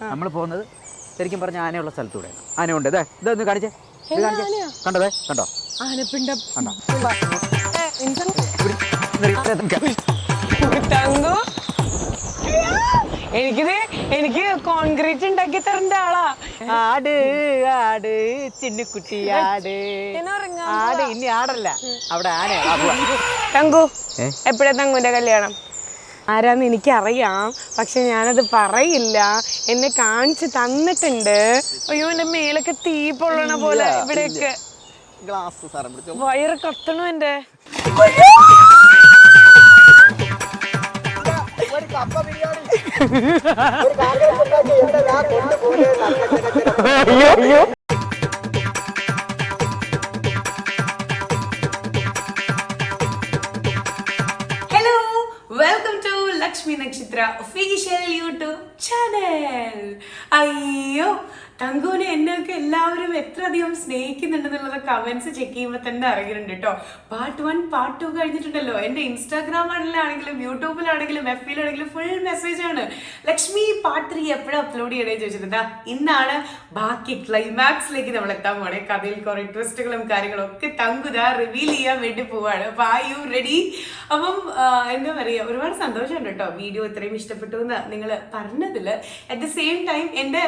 നമ്മൾ പോകുന്നത് ശരിക്കും പറഞ്ഞ ആനയുള്ള സ്ഥലത്തൂടെയാണ്. ആനയുണ്ട്, ഇതൊന്ന് കാണിച്ചേ, ഇത് കാണിച്ചേ, കണ്ടതേ കണ്ടോ, ആനപ്പിണ്ടം കണ്ടോ? തങ്കു, എനിക്ക് കോൺക്രീറ്റ് ഉണ്ടാക്കി തരേണ്ട ആളാ. ആട് ആട് ചിന്നുകുട്ടി ആട് ആട്, ഇനി ആടല്ല, അവിടെ ആനയാ. തങ്കു, എപ്പോഴാ തങ്കുവിന്റെ കല്യാണം? ആരാന്ന് എനിക്കറിയാം, പക്ഷെ ഞാനത് പറയില്ല. എന്നെ കാണിച്ചു തന്നിട്ടുണ്ട്. അയ്യോ, എന്റെ മേലൊക്കെ തീ പൊള്ളണ പോലെ, ഇവിടെയൊക്കെ വയറ് കത്തണു എന്റെ. ഹലോ, വെൽക്കം ടു ലക്ഷ്മി നക്ഷത്ര ഒഫീഷ്യൽ യൂട്യൂബ് ചാനൽ. അയ്യോ, തങ്കുവിനെ എന്നെയൊക്കെ എല്ലാവരും എത്ര അധികം സ്നേഹിക്കുന്നുണ്ടെന്നുള്ളത് കമന്റ്സ് ചെക്ക് ചെയ്യുമ്പോൾ തന്നെ അറിയുന്നുണ്ട് കേട്ടോ. Part 1 part 2 കഴിഞ്ഞിട്ടുണ്ടല്ലോ. എൻ്റെ ഇൻസ്റ്റാഗ്രാമിലാണെങ്കിലും യൂട്യൂബിലാണെങ്കിലും എഫ്ബിയിലാണെങ്കിലും ഫുൾ മെസ്സേജ് ആണ്, ലക്ഷ്മി പാർട്ട് 3 എപ്പോഴും അപ്ലോഡ് ചെയ്യണേ ചോദിച്ചിട്ടുണ്ട്. ഇന്നാണ് ബാക്കി ക്ലൈമാക്സിലേക്ക് നമ്മൾ എത്താൻ പോണേ. കഥയിൽ കുറെ ട്വിസ്റ്റുകളും കാര്യങ്ങളും ഒക്കെ തങ്കുത റിവീൽ ചെയ്യാൻ വേണ്ടി പോവാണ്. അപ്പൊ ആർ യു റെഡി? അപ്പം എന്താ പറയുക, ഒരുപാട് സന്തോഷമുണ്ട് കേട്ടോ വീഡിയോ ഇത്രയും ഇഷ്ടപ്പെട്ടു എന്ന് നിങ്ങൾ പറഞ്ഞതിൽ. അറ്റ് ദ സെയിം ടൈം എൻ്റെ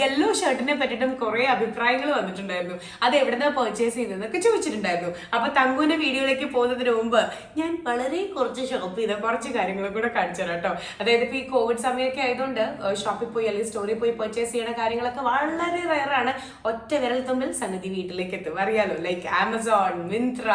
യെല്ലോ ഷർട്ടിനെ പറ്റിയിട്ടും കുറെ അഭിപ്രായങ്ങൾ വന്നിട്ടുണ്ടായിരുന്നു. അത് എവിടെന്നാ പർച്ചേസ് ചെയ്തതെന്നൊക്കെ ചോദിച്ചിട്ടുണ്ടായിരുന്നു. അപ്പൊ തങ്കുവിന്റെ വീഡിയോയിലേക്ക് പോകുന്നതിന് മുമ്പ് ഞാൻ വളരെ കുറച്ച് ഷോപ്പ് ചെയ്ത കുറച്ച് കാര്യങ്ങളും കൂടെ കാണിച്ചു തരാം കേട്ടോ. അതായത് ഇപ്പൊ ഈ കോവിഡ് സമയമൊക്കെ ആയതുകൊണ്ട് ഷോപ്പിൽ പോയി അല്ലെങ്കിൽ സ്റ്റോറിൽ പോയി പർച്ചേസ് ചെയ്യണ കാര്യങ്ങളൊക്കെ വളരെ റയറാണ്. ഒറ്റ വിരൽ തുമ്പിൽ സംഗതി വീട്ടിലേക്ക് എത്തും, അറിയാലോ. ലൈക്ക് ആമസോൺ, മിന്ത്ര,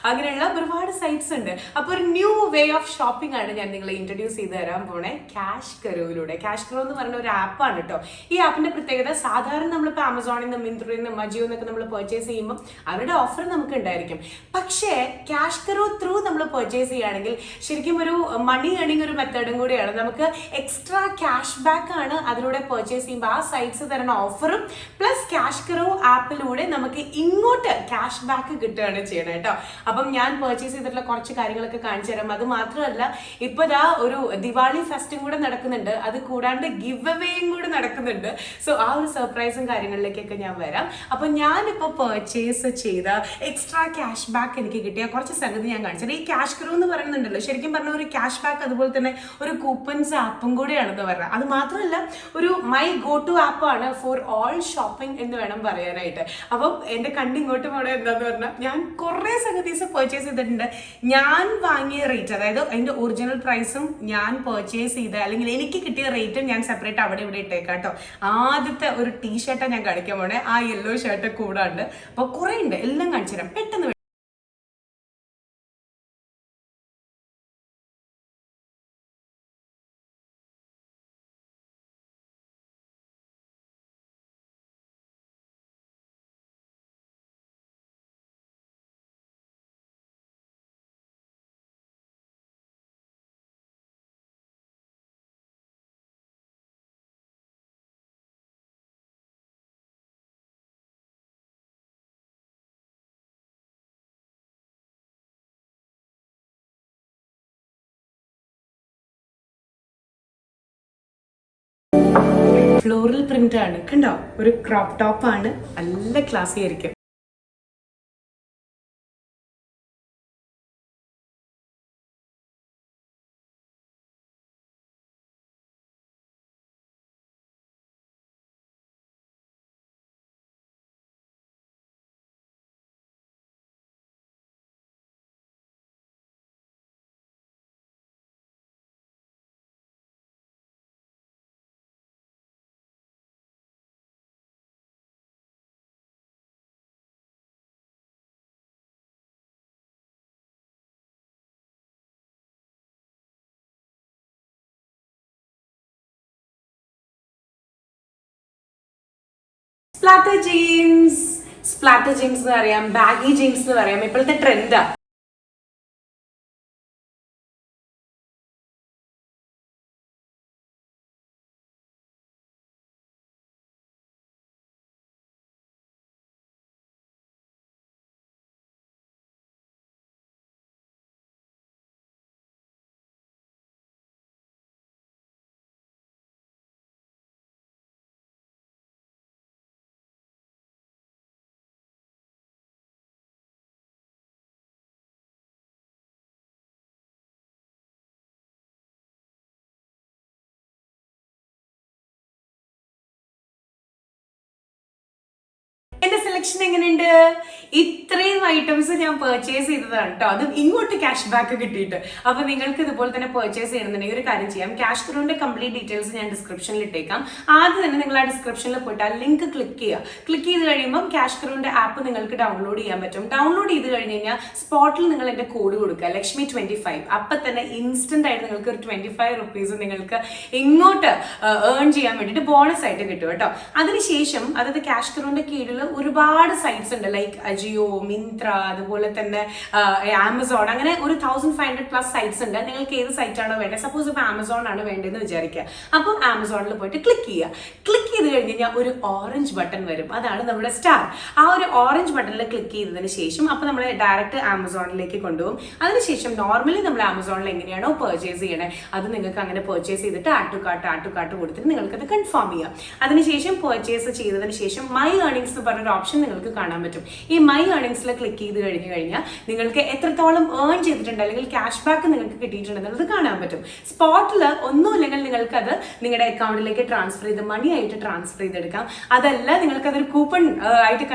അങ്ങനെയുള്ള ഒരുപാട് സൈറ്റ്സ് ഉണ്ട്. അപ്പൊ ഒരു ന്യൂ വേ ഓഫ് ഷോപ്പിംഗ് ആണ് ഞാൻ നിങ്ങളെ ഇൻട്രൊഡ്യൂസ് ചെയ്ത് തരാൻ പോണേ, ക്യാഷ് കരോയിലൂടെ. ക്യാഷ് കരോ എന്ന് പറയുന്ന ഒരു ആപ്പാണ് കേട്ടോ. ഈ ആപ്പിന്റെ പ്രത്യേകത, സാധാരണ നമ്മളിപ്പോൾ ആമസോണിൽ നിന്നും മിന്ത്രയിൽ നിന്നും അജിയോ എന്നൊക്കെ നമ്മൾ പർച്ചേസ് ചെയ്യുമ്പോൾ അവരുടെ ഓഫർ നമുക്ക് ഉണ്ടായിരിക്കും. പക്ഷേ ക്യാഷ് കരോ ത്രൂ നമ്മൾ പർച്ചേസ് ചെയ്യുകയാണെങ്കിൽ ശരിക്കും ഒരു മണി ഏണിംഗ് ഒരു മെത്തേഡും കൂടിയാണ്. നമുക്ക് എക്സ്ട്രാ ക്യാഷ് ബാക്ക് ആണ് അതിലൂടെ പർച്ചേസ് ചെയ്യുമ്പോൾ ആ സൈറ്റ്സ് തരുന്ന ഓഫറും പ്ലസ് ക്യാഷ് കരോ ആപ്പിലൂടെ നമുക്ക് ഇങ്ങോട്ട് ക്യാഷ് ബാക്ക് കിട്ടുകയാണ് ചെയ്യണം കേട്ടോ. അപ്പം ഞാൻ പർച്ചേസ് ചെയ്തിട്ടുള്ള കുറച്ച് കാര്യങ്ങളൊക്കെ കാണിച്ചു തരാം. അത് മാത്രമല്ല, ഇപ്പൊ ദാ ഒരു ദിവാലി ഫെസ്റ്റും കൂടെ നടക്കുന്നുണ്ട്, അത് കൂടാണ്ട് ഗിവ് അവേയും കൂടെ നടക്കുന്നുണ്ട്. സോ ആ ഒരു സർപ്രൈസും കാര്യങ്ങളിലേക്കൊക്കെ ഞാൻ വരാം. അപ്പൊ ഞാനിപ്പോ പർച്ചേസ് ചെയ്ത എക്സ്ട്രാ ക്യാഷ് ബാക്ക് എനിക്ക് കിട്ടിയ കുറച്ച് സംഗതി ഞാൻ കാണിച്ചത്. ഈ ക്യാഷ് കരോ എന്ന് പറയുന്നുണ്ടല്ലോ, ശരിക്കും പറഞ്ഞ ഒരു ക്യാഷ് ബാക്ക് അതുപോലെ തന്നെ ഒരു കൂപ്പൺസ് ആപ്പും കൂടെയാണെന്ന് പറഞ്ഞത്. അത് മാത്രമല്ല, ഒരു മൈ ഗോ ടു ആപ്പാണ് ഫോർ ഓൾ ഷോപ്പിംഗ് എന്ന് വേണം പറയാനായിട്ട്. അപ്പം എന്റെ കണ്ടിങ്ങോട്ട് പോണേ എന്താന്ന് പറഞ്ഞാൽ, ഞാൻ കുറെ സംഗതീസ് പർച്ചേസ് ചെയ്തിട്ടുണ്ട്. ഞാൻ വാങ്ങിയ റേറ്റ്, അതായത് അതിന്റെ ഒറിജിനൽ പ്രൈസും ഞാൻ പർച്ചേസ് ചെയ്ത അല്ലെങ്കിൽ എനിക്ക് കിട്ടിയ റേറ്റും ഞാൻ സെപ്പറേറ്റ് അവിടെ ഇവിടെ ഇട്ടേക്കാം കേട്ടോ. ആദ്യത്തെ ഒരു ടീഷർട്ടാണ് ഞാൻ കാണിക്കാൻ പോണേ, ആ യെല്ലോ ഷർട്ട് കൂടാണ്ട്. അപ്പൊ കുറെ ഉണ്ട്, എല്ലാം കാണിച്ചു തരാം പെട്ടെന്ന്. ഫ്ലോറൽ പ്രിന്റ് ആണ് കണ്ടോ, ഒരു ക്രോപ്പ് ടോപ്പ് ആണ്, നല്ല ക്ലാസ്സി ആയിരിക്കും. സ്പ്ലാറ്റർ ജീൻസ് എന്ന് പറയാം, ബാഗി ജീൻസ് എന്ന് പറയാം, ഇപ്പോഴത്തെ ട്രെൻഡാ. എന്റെ സെലക്ഷൻ എങ്ങനെയുണ്ട്? ഇത്രയും ഐറ്റംസ് ഞാൻ പർച്ചേസ് ചെയ്തതാണ് കേട്ടോ, അതും ഇങ്ങോട്ട് ക്യാഷ് ബാക്ക് കിട്ടിയിട്ട്. അപ്പൊ നിങ്ങൾക്ക് ഇതുപോലെ തന്നെ പർച്ചേസ് ചെയ്യണമെന്നുണ്ടെങ്കിൽ ഒരു കാര്യം ചെയ്യാം, ക്യാഷ് കറോന്റെ കംപ്ലീറ്റ് ഡീറ്റെയിൽസ് ഞാൻ ഡിസ്ക്രിപ്ഷനിൽ ഇട്ടേക്കാം. ആദ്യം തന്നെ നിങ്ങൾ ആ ഡിസ്ക്രിപ്ഷനിൽ പോയിട്ട് ആ ലിങ്ക് ക്ലിക്ക് ചെയ്യുക. ക്ലിക്ക് ചെയ്ത് കഴിയുമ്പോൾ ക്യാഷ് കറോന്റെ ആപ്പ് നിങ്ങൾക്ക് ഡൗൺലോഡ് ചെയ്യാൻ പറ്റും. ഡൗൺലോഡ് ചെയ്ത് കഴിഞ്ഞ് കഴിഞ്ഞാൽ സ്പോട്ടിൽ നിങ്ങൾ എന്റെ കോഡ് കൊടുക്കുക, ലക്ഷ്മി 25. അപ്പൊ തന്നെ ഇൻസ്റ്റന്റ് ആയിട്ട് നിങ്ങൾക്ക് ഒരു 25 റുപ്പീസ് നിങ്ങൾക്ക് ഇങ്ങോട്ട് ഏൺ ചെയ്യാൻ വേണ്ടിയിട്ട് ബോണസ് ആയിട്ട് കിട്ടും കേട്ടോ. അതിനുശേഷം അതായത് ക്യാഷ് കറോന്റെ കീഴിൽ ഒരുപാട് സൈറ്റ്സ് ഉണ്ട്, ലൈക്ക് അജിയോ, മിന്ത്ര, അതുപോലെ തന്നെ ആമസോൺ, അങ്ങനെ ഒരു 1500+ സൈറ്റ്സ് ഉണ്ട്. നിങ്ങൾക്ക് ഏത് സൈറ്റ് ആണോ വേണ്ടത്, സപ്പോസ് ഇപ്പൊ ആമസോൺ ആണ് വേണ്ടതെന്ന് വിചാരിക്കുക. അപ്പം ആമസോണിൽ പോയിട്ട് ക്ലിക്ക് ചെയ്യുക. ക്ലിക്ക് ചെയ്ത് കഴിഞ്ഞ് കഴിഞ്ഞാൽ ഒരു ഓറഞ്ച് ബട്ടൺ വരും, അതാണ് നമ്മുടെ സ്റ്റാർ. ആ ഒരു ഓറഞ്ച് ബട്ടണിൽ ക്ലിക്ക് ചെയ്തതിന് ശേഷം അപ്പൊ നമ്മൾ ഡയറക്റ്റ് ആമസോണിലേക്ക് കൊണ്ടുപോകും. അതിനുശേഷം നോർമലി നമ്മൾ ആമസോണിൽ എങ്ങനെയാണോ പർച്ചേസ് ചെയ്യണേ അത് നിങ്ങൾക്ക് അങ്ങനെ പർച്ചേസ് ചെയ്തിട്ട് ആഡ് ടു കാർട്ട് കൊടുത്തിട്ട് നിങ്ങൾക്ക് അത് കൺഫേം ചെയ്യാം. അതിനുശേഷം പർച്ചേസ് ചെയ്തതിന് ശേഷം മൈ ഏർണിംഗ്സ് എന്ന് പറഞ്ഞൊരു ഓപ്ഷൻ നിങ്ങൾക്ക് കാണാൻ പറ്റും. ഈ മൈ ഏർണിംഗ്സിൽ ക്ലിക്ക് ചെയ്ത് കഴിഞ്ഞ് കഴിഞ്ഞാൽ നിങ്ങൾക്ക് എത്രത്തോളം ഏൺ ചെയ്തിട്ടുണ്ട് അല്ലെങ്കിൽ ക്യാഷ് ബാക്ക് നിങ്ങൾക്ക് കിട്ടിയിട്ടുണ്ടെന്നുള്ളത് കാണാൻ പറ്റും. സ്പോട്ടിൽ ഒന്നുമില്ലെങ്കിൽ നിങ്ങൾക്ക് അത് നിങ്ങളുടെ അക്കൗണ്ടിലേക്ക് ട്രാൻസ്ഫർ ചെയ്ത് മണി ആയിട്ട് ട്രാൻസ്ഫർ ചെയ്തെടുക്കാം. അതല്ല നിങ്ങൾക്ക് അതൊരു കൂപ്പൺ ആയിട്ട്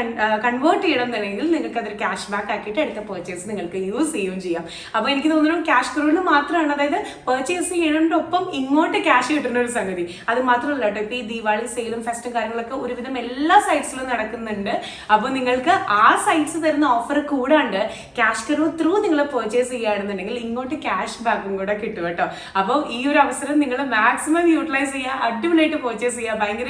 കൺവേർട്ട് ചെയ്യണം എന്നുണ്ടെങ്കിൽ നിങ്ങൾക്ക് അതൊരു ക്യാഷ് ബാക്ക് ആക്കിയിട്ട് അടുത്ത പർച്ചേസ് നിങ്ങൾക്ക് യൂസ് ചെയ്യുകയും ചെയ്യാം. അപ്പൊ എനിക്ക് തോന്നുന്നു ക്യാഷ് കറോന് മാത്രമാണ്, അതായത് പർച്ചേസ് ചെയ്യുന്നതിനൊപ്പം ഇങ്ങോട്ട് ക്യാഷ് കിട്ടുന്ന ഒരു സംഗതി. അത് മാത്രമല്ല കേട്ടോ, ഇപ്പൊ ഈ ദീപാവലി സെയിലും ഫെസ്റ്റും കാര്യങ്ങളൊക്കെ ഒരുവിധം എല്ലാ സൈറ്റ്സിലും നടക്കുന്നുണ്ട്. അപ്പൊ നിങ്ങൾക്ക് ആ സൈറ്റ്സ് തരുന്ന ഓഫർ കൂടാണ്ട് ക്യാഷ് കറോ ത്രൂ നിങ്ങൾ പർച്ചേസ് ചെയ്യുകയാണെന്നുണ്ടെങ്കിൽ ഇങ്ങോട്ട് ക്യാഷ് ബാക്കും കൂടെ കിട്ടും കേട്ടോ. അപ്പോൾ ഈ ഒരു അവസരം നിങ്ങൾ മാക്സിമം യൂട്ടിലൈസ് ചെയ്യുക, അടിപൊളിയായിട്ട് പർച്ചേസ് ചെയ്യുക. ഭയങ്കര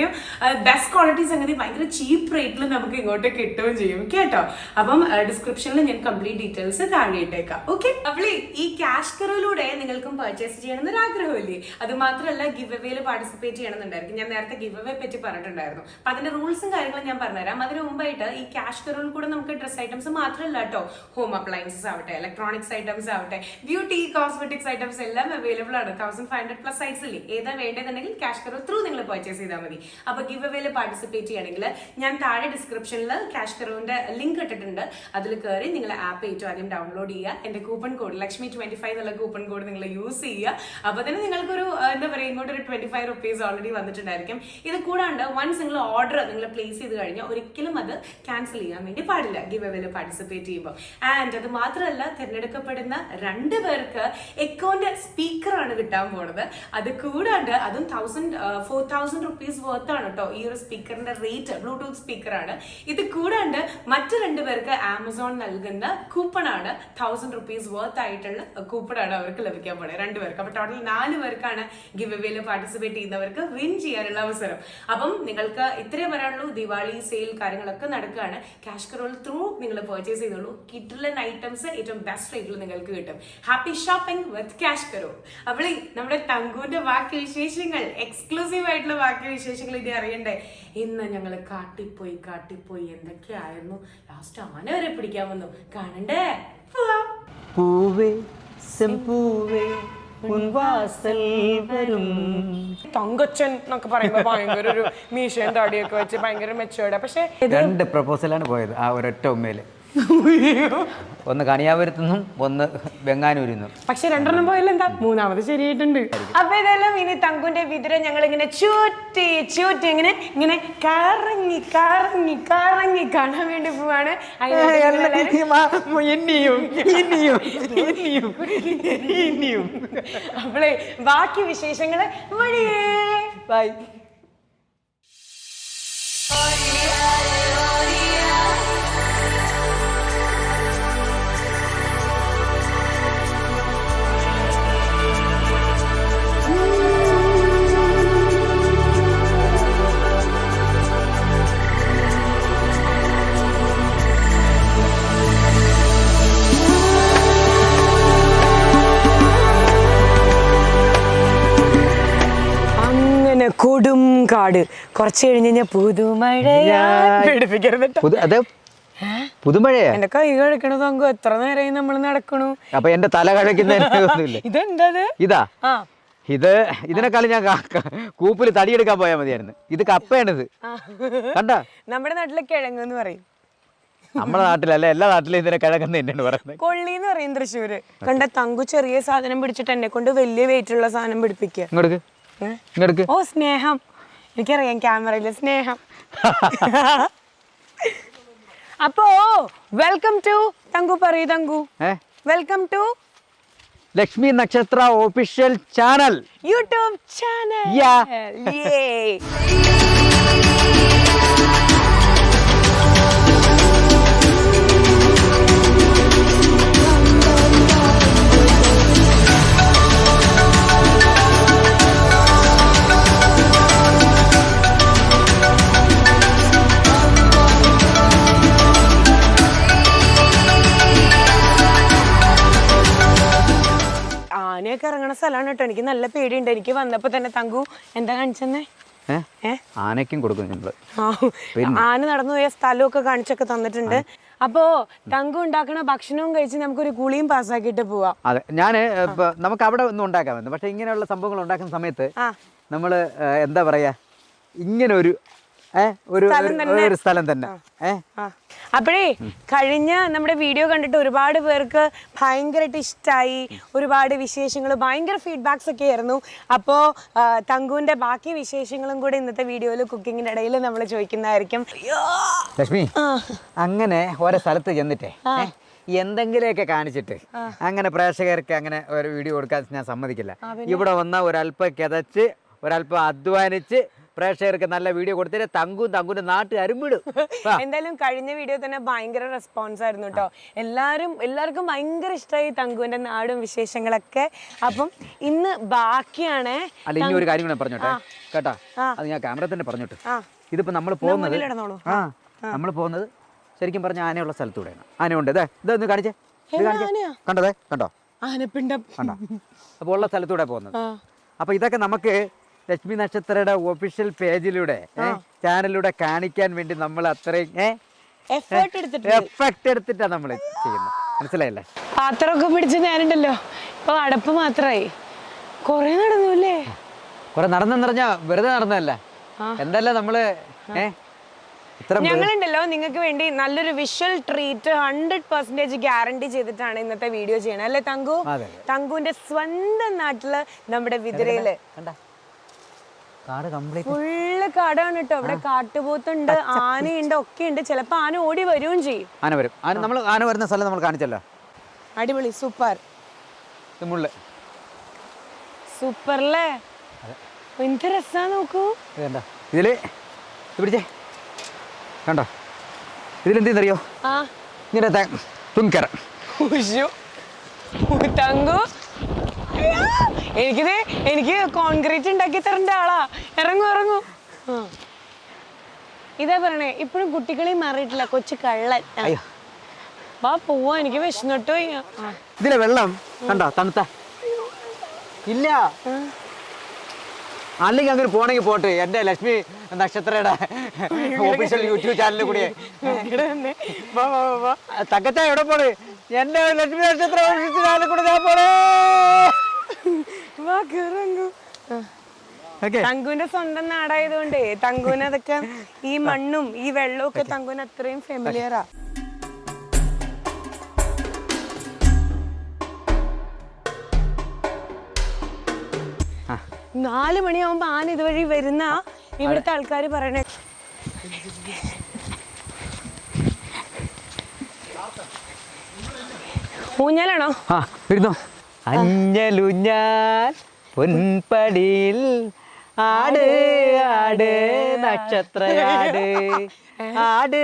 ബെസ്റ്റ് ക്വാളിറ്റി സംഗതി ഭയങ്കര ചീപ്പ് റേറ്റിൽ നമുക്ക് ഇങ്ങോട്ട് കിട്ടുകയും ചെയ്യും കേട്ടോ. അപ്പം ഡിസ്ക്രിപ്ഷനിൽ ഞാൻ കംപ്ലീറ്റ് ഡീറ്റെയിൽസ് താഴെ ഇട്ടേക്കാം. ഓക്കെ, അപ്പോൾ ഈ ക്യാഷ് കറോയിലൂടെ നിങ്ങൾക്കും പർച്ചേസ് ചെയ്യണമെന്നൊരു ആഗ്രഹമില്ലേ? അത് മാത്രമല്ല ഗിവ് അവേയിൽ പാർട്ടിസിപ്പേറ്റ് ചെയ്യണമെന്നുണ്ടായിരിക്കും. ഞാൻ നേരത്തെ ഗിവ് അവേ പറ്റി പറഞ്ഞിട്ടുണ്ടായിരുന്നു. അപ്പൊ അതിന്റെ റൂൾസും കാര്യങ്ങളും ഞാൻ പറഞ്ഞുതരാം. അതിന് മുമ്പായിട്ട് ഈ ക്യാഷ് കറോയിൽ കൂടെ നമുക്ക് ഡ്രസ് ഐറ്റംസ് മാത്രമല്ല കേട്ടോ, ഹോം അപ്ലയൻസസ് ആവട്ടെ, ഇലക്ട്രോണിക്സ് ഐറ്റംസ് ആവട്ടെ, ബ്യൂട്ടി കോസ്മെറ്റിക്സ് ഐറ്റംസ് എല്ലാം അവൈലബിൾ ആണ്. 1500+ സൈറ്റ്സ് ഇല്ലേ, ഏതാ വേണ്ടതെന്നുണ്ടെങ്കിൽ ക്യാഷ് കറോ ത്രൂ നിങ്ങൾ പർച്ചേസ് ചെയ്താൽ മതി. അപ്പൊ ഗിവ് അവേയിൽ പാർട്ടിസിപ്പേറ്റ് ചെയ്യണമെങ്കിൽ ഞാൻ താഴെ ഡിസ്ക്രിപ്ഷനിൽ ക്യാഷ് കറോന്റെ ലിങ്ക് ഇട്ടിട്ടുണ്ട്. അതിൽ കയറി നിങ്ങൾ ആപ്പ് ഏറ്റവും ആദ്യം ഡൗൺലോഡ് ചെയ്യുക. എന്റെ കൂപ്പൺ കോഡ് ലക്ഷ്മി 25 എന്നുള്ള കൂപ്പൺ കോഡ് നിങ്ങൾ യൂസ് ചെയ്യുക. അപ്പൊ തന്നെ നിങ്ങൾക്കൊരു എന്താ പറയുക, ഇങ്ങോട്ട് ഒരു 25 റുപ്പീസ് ഓൾറെഡി വന്നിട്ടുണ്ടായിരിക്കും. ഇത് കൂടാണ്ട് വൺസ് നിങ്ങൾ ഓർഡർ നിങ്ങൾ പ്ലേസ് ചെയ്ത് കഴിഞ്ഞാൽ ഒരിക്കലും അത് ക്യാൻസൽ ചെയ്യാൻ വേണ്ടി പാടില്ല ഗിവ് അവേയിൽ പാർട്ടിസിപ്പേറ്റ് ചെയ്യുമ്പോൾ. ആൻഡ് അത് മാത്രമല്ല, തിരഞ്ഞെടുക്കപ്പെടുന്ന 2 പേർക്ക് എക്കോന്റെ സ്പീക്കറാണ് കിട്ടാൻ പോണത്. അത് കൂടാണ്ട് അതും 4000 റുപ്പീസ് വർത്ത് ആണ് കേട്ടോ ഈ ഒരു സ്പീക്കറിന്റെ റേറ്റ്. ബ്ലൂടൂത്ത് സ്പീക്കറാണ്. ഇത് കൂടാണ്ട് മറ്റു 2 പേർക്ക് ആമസോൺ നൽകുന്ന കൂപ്പണാണ്, 1000 റുപ്പീസ് വർത്ത് ആയിട്ടുള്ള കൂപ്പണാണ് അവർക്ക് ലഭിക്കാൻ പോണത് 2 പേർക്ക്. അപ്പൊ ടോട്ടൽ 4 പേർക്കാണ് ഗിവ് അവേയിൽ പാർട്ടിസിപ്പേറ്റ് ചെയ്യുന്നവർക്ക് വിൻ ചെയ്യാനുള്ള അവസരം. അപ്പം നിങ്ങൾക്ക് ഇത്രേ പറയാനുള്ളൂ. ദിവാലി സെയിൽ കാര്യങ്ങളൊക്കെ നടക്കുകയാണ്. ക്യാഷ് കറോൾ ത്രൂ നിങ്ങൾ പർച്ചേസ് ചെയ്തോളൂ. കിഡിലൻ ഐറ്റംസ് ഏറ്റവും ബെസ്റ്റ് റേറ്റിൽ നിങ്ങൾക്ക് കിട്ടും. Happy shopping with CashKaro. അപ്പോൾ നമ്മുടെ തങ്കുവിന്റെ ബാക്കി വിശേഷങ്ങൾ, എക്സ്ക്ലൂസീവ് ആയിട്ടുള്ള ബാക്കി വിശേഷങ്ങൾ ഇനി അറിയണ്ടേ? ഇന്ന് ഞങ്ങൾ കാട്ടിപ്പോയി എന്തൊക്കെയായിരുന്നു. ലാസ്റ്റ് ആന വരെ പിടിക്കാൻ വന്നു. കാണണ്ടേ? പൂവേ സെമ്പൂവേ ഉൻവാസൽ വരും. തങ്കച്ചൻ എന്നൊക്കെ പറയുമ്പോ ഭയങ്കര ഒരു മീശയും താടിയൊക്കെ വെച്ച് ഭയങ്കര മെച്ചോർഡ്. പക്ഷെ 2 പ്രപ്പോസലാണ് പോയത് ആ ഒരൊറ്റ ഉമ്മയില്. ഒന്ന് കണിയാപുരത്തുനിന്നും ഒന്ന് വെങ്ങാനൂരിൽ നിന്നും. പക്ഷെ 2 പോയാലും എന്താ, 3ാമത് ശരിയായിട്ടുണ്ട്. അപ്പൊ ഇതെല്ലാം ഇനി തങ്കുന്റെ വിതുര ഞങ്ങൾ ഇങ്ങനെ ചൂറ്റി ഇങ്ങനെ കറങ്ങി കാണാൻ വേണ്ടി പോവാണ്. അപ്പളേ ബാക്കി വിശേഷങ്ങള് വഴിയേ. ബൈ. കൊടും കാട്, കുറച്ച് കഴിഞ്ഞ് കഴിഞ്ഞാൽ പുതുമഴയാ. പുതുമഴയാ. എന്റെ കൈ കഴിക്കണത് അങ്ങ് എത്ര നേരമായി നമ്മൾ നടക്കണു. അപ്പൊ എന്റെ തല കഴിക്കുന്ന ഇതെന്താ? ഇതാ ഇതിനെക്കാളും ഞാൻ കൂപ്പില് തടിയെടുക്കാൻ പോയാൽ മതിയായിരുന്നു. ഇത് കപ്പയാണിത്, കണ്ട? നമ്മുടെ നാട്ടിലെ കിഴങ്ങ് എന്ന് പറയും. നമ്മുടെ നാട്ടിലല്ല, എല്ലാ നാട്ടിലും ഇതിനെ കിഴങ്ങെന്ന് തന്നെയാണ് പറയുന്നത്. കൊള്ളി എന്ന് പറയും തൃശ്ശൂര്. കണ്ട തങ്കു ചെറിയ സാധനം പിടിച്ചിട്ട് എന്നെ കൊണ്ട് വലിയ വെയിറ്റ് ഉള്ള സാധനം പിടിപ്പിക്കുക. ഓ സ്നേഹം, എനിക്കറിയാം ക്യാമറയിലെ സ്നേഹം. അപ്പോ വെൽക്കം ടു തങ്കു പറയൂ തങ്കു. വെൽക്കം ടു ലക്ഷ്മി നക്ഷത്ര ഒഫീഷ്യൽ ചാനൽ യൂട്യൂബ് ചാനൽ. ആനയൊക്കെ ഇറങ്ങണ സ്ഥലമാണ് കേട്ടോ. എനിക്ക് നല്ല പേടിയുണ്ട്. എനിക്ക് വന്നപ്പോ തന്നെ തങ്കു എന്താ കാണിച്ചെന്നേ? ആനയ്ക്കും കൊടുക്കും നമ്മള്. ആന നടന്നു പോയ സ്ഥലമൊക്കെ കാണിച്ചൊക്കെ തന്നിട്ടുണ്ട്. അപ്പോ തങ്കു ഉണ്ടാക്കണ ഭക്ഷണവും കഴിച്ച് നമുക്കൊരു കുളിയും പാസ്സാക്കിയിട്ട് പോവാം. അതെ, നമുക്ക് അവിടെ ഒന്നും ഉണ്ടാക്കാമെന്ന്. പക്ഷെ ഇങ്ങനെയുള്ള സംഭവങ്ങൾ ഉണ്ടാക്കുന്ന സമയത്ത് നമ്മള് എന്താ പറയാ, ഇങ്ങനെ ഒരു സ്ഥലം തന്നെ. അപ്പോഴേ കഴിഞ്ഞ നമ്മുടെ വീഡിയോ കണ്ടിട്ട് ഒരുപാട് പേർക്ക് ഭയങ്കരമായിട്ട് ഇഷ്ടമായി. ഒരുപാട് വിശേഷങ്ങൾ, ഭയങ്കര ഫീഡ്ബാക്സ് ഒക്കെ ആയിരുന്നു. അപ്പോൾ തങ്കുവിന്റെ ബാക്കി വിശേഷങ്ങളും കൂടെ ഇന്നത്തെ വീഡിയോയിൽ കുക്കിങ്ങിന്റെ ഇടയിൽ നമ്മൾ ചോദിക്കുന്നതായിരിക്കും. ലക്ഷ്മി, അങ്ങനെ ഓരോ സ്ഥലത്ത് ചെന്നിട്ടേ എന്തെങ്കിലുമൊക്കെ കാണിച്ചിട്ട് അങ്ങനെ പ്രേക്ഷകർക്ക് അങ്ങനെ ഒരു വീഡിയോ കൊടുക്കാൻ ഞാൻ സമ്മതിക്കില്ല. ഇവിടെ വന്ന ഒരല്പം കിതച്ച് ഒരല്പം അധ്വാനിച്ച് പ്രേക്ഷകർക്ക് നല്ല വീഡിയോ കൊടുത്തിട്ട് തങ്കുന്റെ നാട്ടുകാരും വിടും. എന്തായാലും കഴിഞ്ഞ വീഡിയോ തന്നെ ഭയങ്കര റെസ്പോൺസ് ആയിരുന്നു കേട്ടോ. എല്ലാവർക്കും ഭയങ്കര ഇഷ്ടമായി തങ്കുവിന്റെ നാടും വിശേഷങ്ങളൊക്കെ. അപ്പം ഇന്ന് ബാക്കിയാണ്. അല്ല, ഇനി ഒരു കാര്യം കൂടെ പറഞ്ഞോട്ടെ കേട്ടാ, അത് ഞാൻ ക്യാമറ തന്നെ പറഞ്ഞോട്ടെ. ഇതിപ്പോ നമ്മൾ പോകുന്നത് ശരിക്കും പറഞ്ഞ ആനയുള്ള സ്ഥലത്തൂടെയാണ്. ആനയുണ്ട്, ഇതൊന്ന് കാണിച്ചേ, കണ്ടതേ, കണ്ടോ ആനപ്പിണ്ടം കണ്ടോ? അപ്പോൾ ഉള്ള സ്ഥലത്തൂടെ പോകുന്നത്. അപ്പൊ ഇതൊക്കെ നമുക്ക് ലക്ഷ്മി നക്ഷത്രയുടെ ഒഫീഷ്യൽ പേജിലൂടെ ചാനലിലൂടെ കാണിക്കാൻ വേണ്ടി നമ്മൾ അത്രയും എഫക്ട് എടുത്തിട്ടാണ് നമ്മൾ ചെയ്യുന്നത്. മനസ്സിലായില്ലേ? പാത്രമൊക്കെ പിടിച്ച് ഞാനുണ്ടല്ലോ ഇപ്പൊ അടപ്പ് മാത്രമായി. കൊറേ നടന്നുല്ലേ? കൊറേ നടന്നെന്ന് പറഞ്ഞാ വെറുതെ നടന്നതല്ല. എന്തല്ല നമ്മള് ഞങ്ങളുണ്ടല്ലോ നിങ്ങൾക്ക് വേണ്ടി നല്ലൊരു വിഷ്വൽ ട്രീറ്റ് 100% ഗ്യാരണ്ടി ചെയ്തിട്ടാണ് ഇന്നത്തെ വീഡിയോ ചെയ്യണത്. അല്ലേ തങ്കു? തങ്കുവിന്റെ സ്വന്തം നാട്ടില് നമ്മുടെ വിതിരയില് ഫുള്ള് കാടാണ് കേട്ടോ. ഇവിടെ കാട്ടുപോത്തുണ്ട്, ആനയുണ്ട്, ഒക്കെ ഉണ്ട്. ചിലപ്പോ ആന ഓടി വരുകയും ചെയ്യും. ആന വരും. ആന വരുന്ന സ്ഥലം നമ്മൾ കാണിച്ചല്ലോ. അടിപൊളി, സൂപ്പർ സൂപ്പർല്ലേ? എന്ത് രസാ നോക്കൂ. ഇതില് പിടിച്ചേ, കണ്ടോ? ഇതിലെന്തറിയോ? ഇങ്ങനെ തുങ്കര തങ്കു എനിക്ക് കോൺക്രീറ്റ് ഉണ്ടാക്കി തരേണ്ട ആളാ. ഇറങ്ങൂ. ഇതാ പറയണേ, ഇപ്പോഴും കുട്ടികളെ മാറിയിട്ടില്ല. കൊച്ചു കള്ളൻ. വാ പോവാ, എനിക്ക് വിശന്നിട്ടോ. ഇതിലെ വെള്ളം കണ്ടോ? തണുത്ത ഇല്ല. അല്ലെങ്കിൽ അങ്ങനെ പോണെങ്കിൽ പോട്ടെ. എന്റെ ലക്ഷ്മി നക്ഷത്രയുടെ ഒഫീഷ്യൽ യൂട്യൂബ് ചാനലിൽ കൂടി തക്കച്ച എവിടെ പോണ്? എന്റെ ലക്ഷ്മി നക്ഷത്ര ഒഫീഷ്യൽ ചാനലിൽ കൂടെ ഞാൻ പോണേ. തങ്കുവിന്റെ സ്വന്തം നാടായതുകൊണ്ടേ തങ്കുവിന് അതൊക്കെ, ഈ മണ്ണും ഈ വെള്ളവും ഒക്കെ തങ്കുവിന് അത്രയും ഫെമിലിയറാ. നാല് മണിയാവുമ്പോ ആന ഇതുവഴി വരുന്ന ഇവിടുത്തെ ആൾക്കാര് പറയണേ. ഊഞ്ഞാലാണോ? അഞ്ഞലുഞ്ഞാൽ പൊൻപടിയിൽ ആട് ആട് നക്ഷത്രയാട് ആട്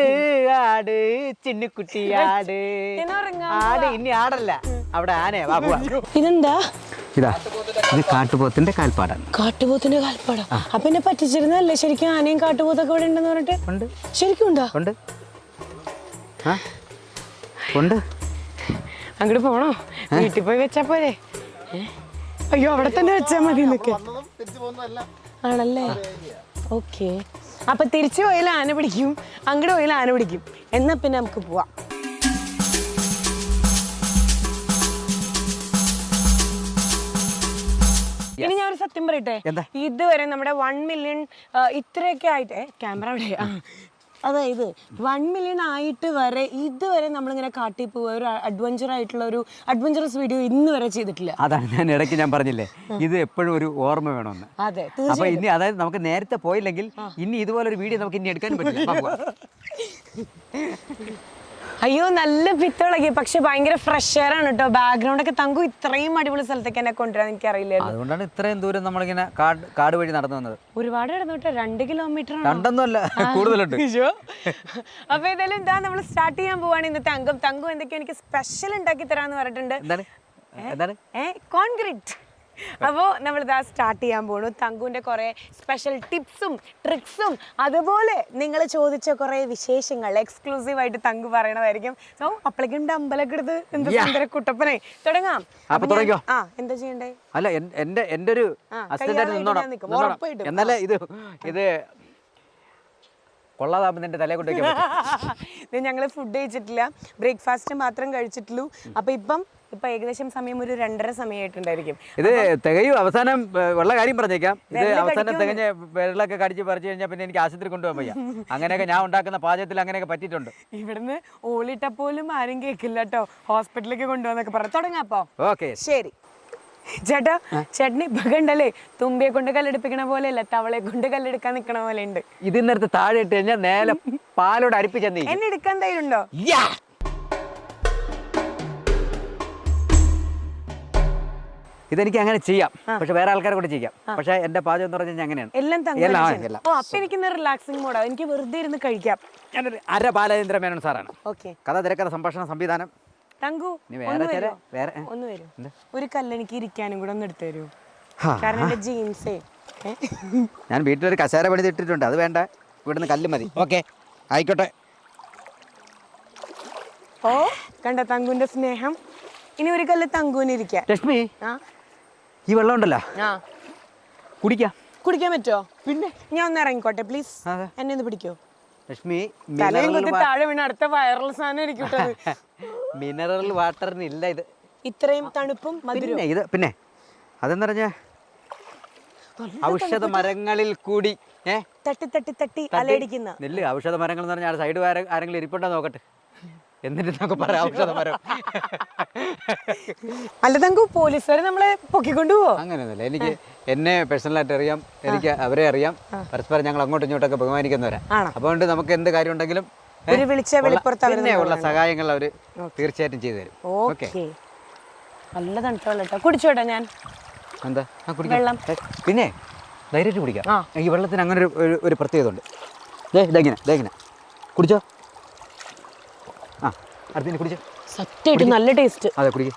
ആട് ചിന്നുകുട്ടിയാട് ആട്. ഇനി ആടല്ല, അവിടെ ആനയാ. ഇതെന്താ? ഇത് കാട്ടുപോത്തിന്റെ കാൽപ്പാടാണ്. കാട്ടുപോത്തിന്റെ കാൽപ്പാടാ? അപ്പൊ എന്നെ പറ്റിച്ചിരുന്നല്ലേ? ശരിക്കും ആനയും കാട്ടുപോത്തൊക്കെ ഇവിടെ ഉണ്ടെന്ന് പറഞ്ഞിട്ട്? ഉണ്ട്. ശരിക്കും ഉണ്ടോ? ഉണ്ട്. ഉണ്ട്. അങ്ങോട്ട് പോണോ? വീട്ടിൽ പോയി വെച്ചാ പോരെ? അയ്യോ, അവിടെ തന്നെ വെച്ചാ മതി എന്നൊക്കെ ആണല്ലേ? ഓക്കെ. അപ്പൊ തിരിച്ചു പോയാലും ആന പിടിക്കും, അങ്ങോട്ട് പോയാലും ആന പിടിക്കും. എന്നാ പിന്നെ നമുക്ക് പോവാം. ഇനി ഞാൻ ഒരു സത്യം പറയട്ടെ, ഇതുവരെ നമ്മുടെ 1 മില്യൺ ഇത്രയൊക്കെ ആയിട്ട് ക്യാമറ അവിടെ അതായത് 1 മില്യൺ ആയിട്ട് വരെ ഇതുവരെ നമ്മളിങ്ങനെ കാട്ടിൽ പോവുക ഒരു അഡ്വഞ്ചറസ് വീഡിയോ ഇന്ന് വരെ ചെയ്തിട്ടില്ല. അതാണ് ഞാൻ ഇടയ്ക്ക് ഞാൻ പറഞ്ഞില്ലേ, ഇത് എപ്പോഴും ഒരു ഓർമ്മ വേണമെന്ന്. അതെ, അപ്പൊ ഇനി അതായത് നമുക്ക് നേരത്തെ പോയില്ലെങ്കിൽ ഇനി ഇതുപോലെ ഒരു വീഡിയോ നമുക്ക് ഇനി എടുക്കാൻ പറ്റില്ല. അയ്യോ നല്ല പിത്തളകി, പക്ഷെ ഭയങ്കര ഫ്രഷ് എയർ ആണ് കേട്ടോ. ബാക്ക്ഗ്രൗണ്ട് ഒക്കെ തങ്കു ഇത്രയും അടിപൊളി സ്ഥലത്തേക്ക് എന്നെ കൊണ്ടുവരാൻ എനിക്ക് അറിയില്ലായിരുന്നു. അതുകൊണ്ടാണ് ഇത്രയും ദൂരം നമ്മളിങ്ങനെ കാട് വഴി നടന്നു വന്നത്. ഒരുപാട് നടന്നു കേട്ടോ, 2 കിലോമീറ്റർ. രണ്ടൊന്നുമല്ല, കൂടുതലുണ്ട്. അപ്പൊ ഏതായാലും എന്താ നമ്മൾ സ്റ്റാർട്ട് ചെയ്യാൻ പോവാണ് ഇന്നത്തെ അംഗം. തങ്കു എന്തൊക്കെയോ എനിക്ക് സ്പെഷ്യൽ ഉണ്ടാക്കി തരാന്ന് പറഞ്ഞിട്ടുണ്ട്. കോൺക്രീറ്റ്. അപ്പോൾ നമ്മളിതാ സ്റ്റാർട്ട് ചെയ്യാൻ പോണു. തങ്കുവിൻ്റെ കുറേ സ്പെഷ്യൽ ടിപ്സും ട്രിക്സും അതുപോലെ നിങ്ങൾ ചോദിച്ച കുറേ വിശേഷങ്ങൾ എക്സ്ക്ലൂസീവായിട്ട് തങ്കു പറയണതായിരിക്കും. സോ അപ്പളേക്കുണ്ട് അമ്പലൊക്കെ എടുത്ത് എന്ത് സുന്ദര കുട്ടപ്പനെ തുടങ്ങാം. എന്താ ചെയ്യണ്ടേ? അല്ല എൻ്റെ ഒരു എന്നാലേ ഇത് കൊള്ളാതാകുമ്പോൾ നിന്റെ തലയെ കൊണ്ട് ഇത് ഞങ്ങൾ ഫുഡ് കഴിച്ചിട്ടില്ല, ബ്രേക്ക്ഫാസ്റ്റ് മാത്രം കഴിച്ചിട്ടുള്ളൂ. അപ്പൊ ഇപ്പം ഏകദേശം സമയം ഒരു 2:30 സമയമായിട്ടുണ്ടായിരിക്കും. ഇത് തികയും അവസാനം ഉള്ള കാര്യം പറഞ്ഞേക്കാം. ഇത് അവസാനം തികഞ്ഞ വെള്ളമൊക്കെ കടിച്ച് പറിച്ചു കഴിഞ്ഞാൽ പിന്നെ എനിക്ക് ആശുപത്രി കൊണ്ടുപോകാൻ വയ്യ. അങ്ങനെയൊക്കെ ഞാൻ ഉണ്ടാക്കുന്ന പാചകത്തിൽ അങ്ങനെയൊക്കെ പറ്റിയിട്ടുണ്ട്. ഇവിടുന്ന് ഓളിട്ട പോലും ആരും കേൾക്കില്ല കേട്ടോ, ഹോസ്പിറ്റലിലേക്ക് കൊണ്ടുപോകാന്നൊക്കെ പറഞ്ഞു. തുടങ്ങാപ്പോ? ഓക്കെ, ശരി. ചേട്ടന് ഇപ്പൊ കണ്ടല്ലേ, തുമ്പിയെ കൊണ്ട് കല്ലെടുപ്പിക്കണ പോലെയല്ല, തവളെ കൊണ്ട് കല്ലെടുക്കാൻ നിക്കണ പോലെ ഉണ്ട്. ഇതിനടുത്ത് താഴെ ഇട്ട് കഴിഞ്ഞാൽ നേരെ പാലോട് അടുപ്പിച്ചെന്നീ. എന്നെ എടുക്കാൻ തയ്യുണ്ടോ? ഇതെനിക്ക് അങ്ങനെ ചെയ്യാം, പക്ഷെ വേറെ ആൾക്കാരെ കൂടെ ചെയ്യാം. പക്ഷെ എന്റെ പാചകം എന്ന് പറഞ്ഞാൽ അങ്ങനെയാണ്. എല്ലാം അപ്പൊ എനിക്ക് റിലാക്സിംഗ് മോഡാ, എനിക്ക് വെറുതെ ഇരുന്ന് കഴിക്കാം. ഞാനൊരു അര ബാലചന്ദ്ര മേനോൻ സാറാണ്. കഥ, തിരക്കഥ, സംഭാഷണ, സംവിധാനം. തങ്കു ഒന്ന് വരും, ഒരു കല്ലെനിക്ക് ഇരിക്കാനും കൂടെ ഒന്ന് എടുത്തു തരൂ. കാരണം എന്റെ ജീൻസേ. ഞാൻ വീട്ടിലൊരു കസേര പണിതിട്ടിട്ടുണ്ട്, അത് വേണ്ട, ഇവിടുന്ന് കല്ല് മതി. ഓക്കെ, ആയിക്കോട്ടെ. ഓ കണ്ട തങ്കുവിന്റെ സ്നേഹം. ഇനി ഒരു കല്ല് തങ്കുവിന് ഇരിക്കാം. ലക്ഷ്മി, ഈ വെള്ളം ഉണ്ടല്ലോ, കുടിക്കാൻ പറ്റുമോ? പിന്നെ ഞാൻ ഒന്ന് ഇറങ്ങിക്കോട്ടെ പ്ലീസ്, എന്നെ ഒന്ന് പിടിക്കോ? ലക്ഷ്മി, താഴെ വീണ അടുത്ത വൈറൽ സാധനം ഇരിക്കട്ടെ. മിനറൽ വാട്ടറിനില്ല ഇത് ഇത്രയും തണുപ്പും മധുരവും. ഇത് പിന്നെ അതെന്ന് പറഞ്ഞ ഔഷധ മരങ്ങളിൽ കൂടി തട്ടി തട്ടി തട്ടി അലയടിക്കുന്ന നെല്ല്. ഔഷധ മരങ്ങൾ എന്ന് പറഞ്ഞാൽ സൈഡ് ആരെങ്കിലും ഇരിപ്പുണ്ടോ നോക്കട്ടെ, എന്നിട്ട് നമുക്ക് പറയാം ഔഷധ മരം. അല്ല തങ്കു, പോലീസുകാരെ നമ്മളെ പൊക്കിക്കൊണ്ടുപോവോ? അങ്ങനെയൊന്നുമില്ല. എനിക്ക് എന്നെ പേഴ്സണലായിട്ട് അറിയാം, എനിക്ക് അവരെ അറിയാം. പരസ്പരം ഞങ്ങൾ അങ്ങോട്ടും ഇങ്ങോട്ടൊക്കെ ബഹുമാനിക്കുന്നവരാ. അതുകൊണ്ട് നമുക്ക് എന്ത് കാര്യം ഉണ്ടെങ്കിലും ഉള്ള സഹായങ്ങൾ അവര് തീർച്ചയായിട്ടും ചെയ്തു തരും. ഓക്കെ, നല്ല തണുപ്പുള്ള കുടിച്ചോട്ടെ ഞാൻ. എന്താ വെള്ളം? പിന്നെ ധൈര്യമായിട്ട് കുടിക്കാം. ഈ വെള്ളത്തിന് അങ്ങനെ ഒരു പ്രത്യേകത ഉണ്ട്. ഇതെങ്ങനെ കുടിച്ചോ. ആ, അടുത്ത കുടിച്ചോ. സത്യമായിട്ട് നല്ല ടേസ്റ്റ്. അതെ, കുടിക്കും.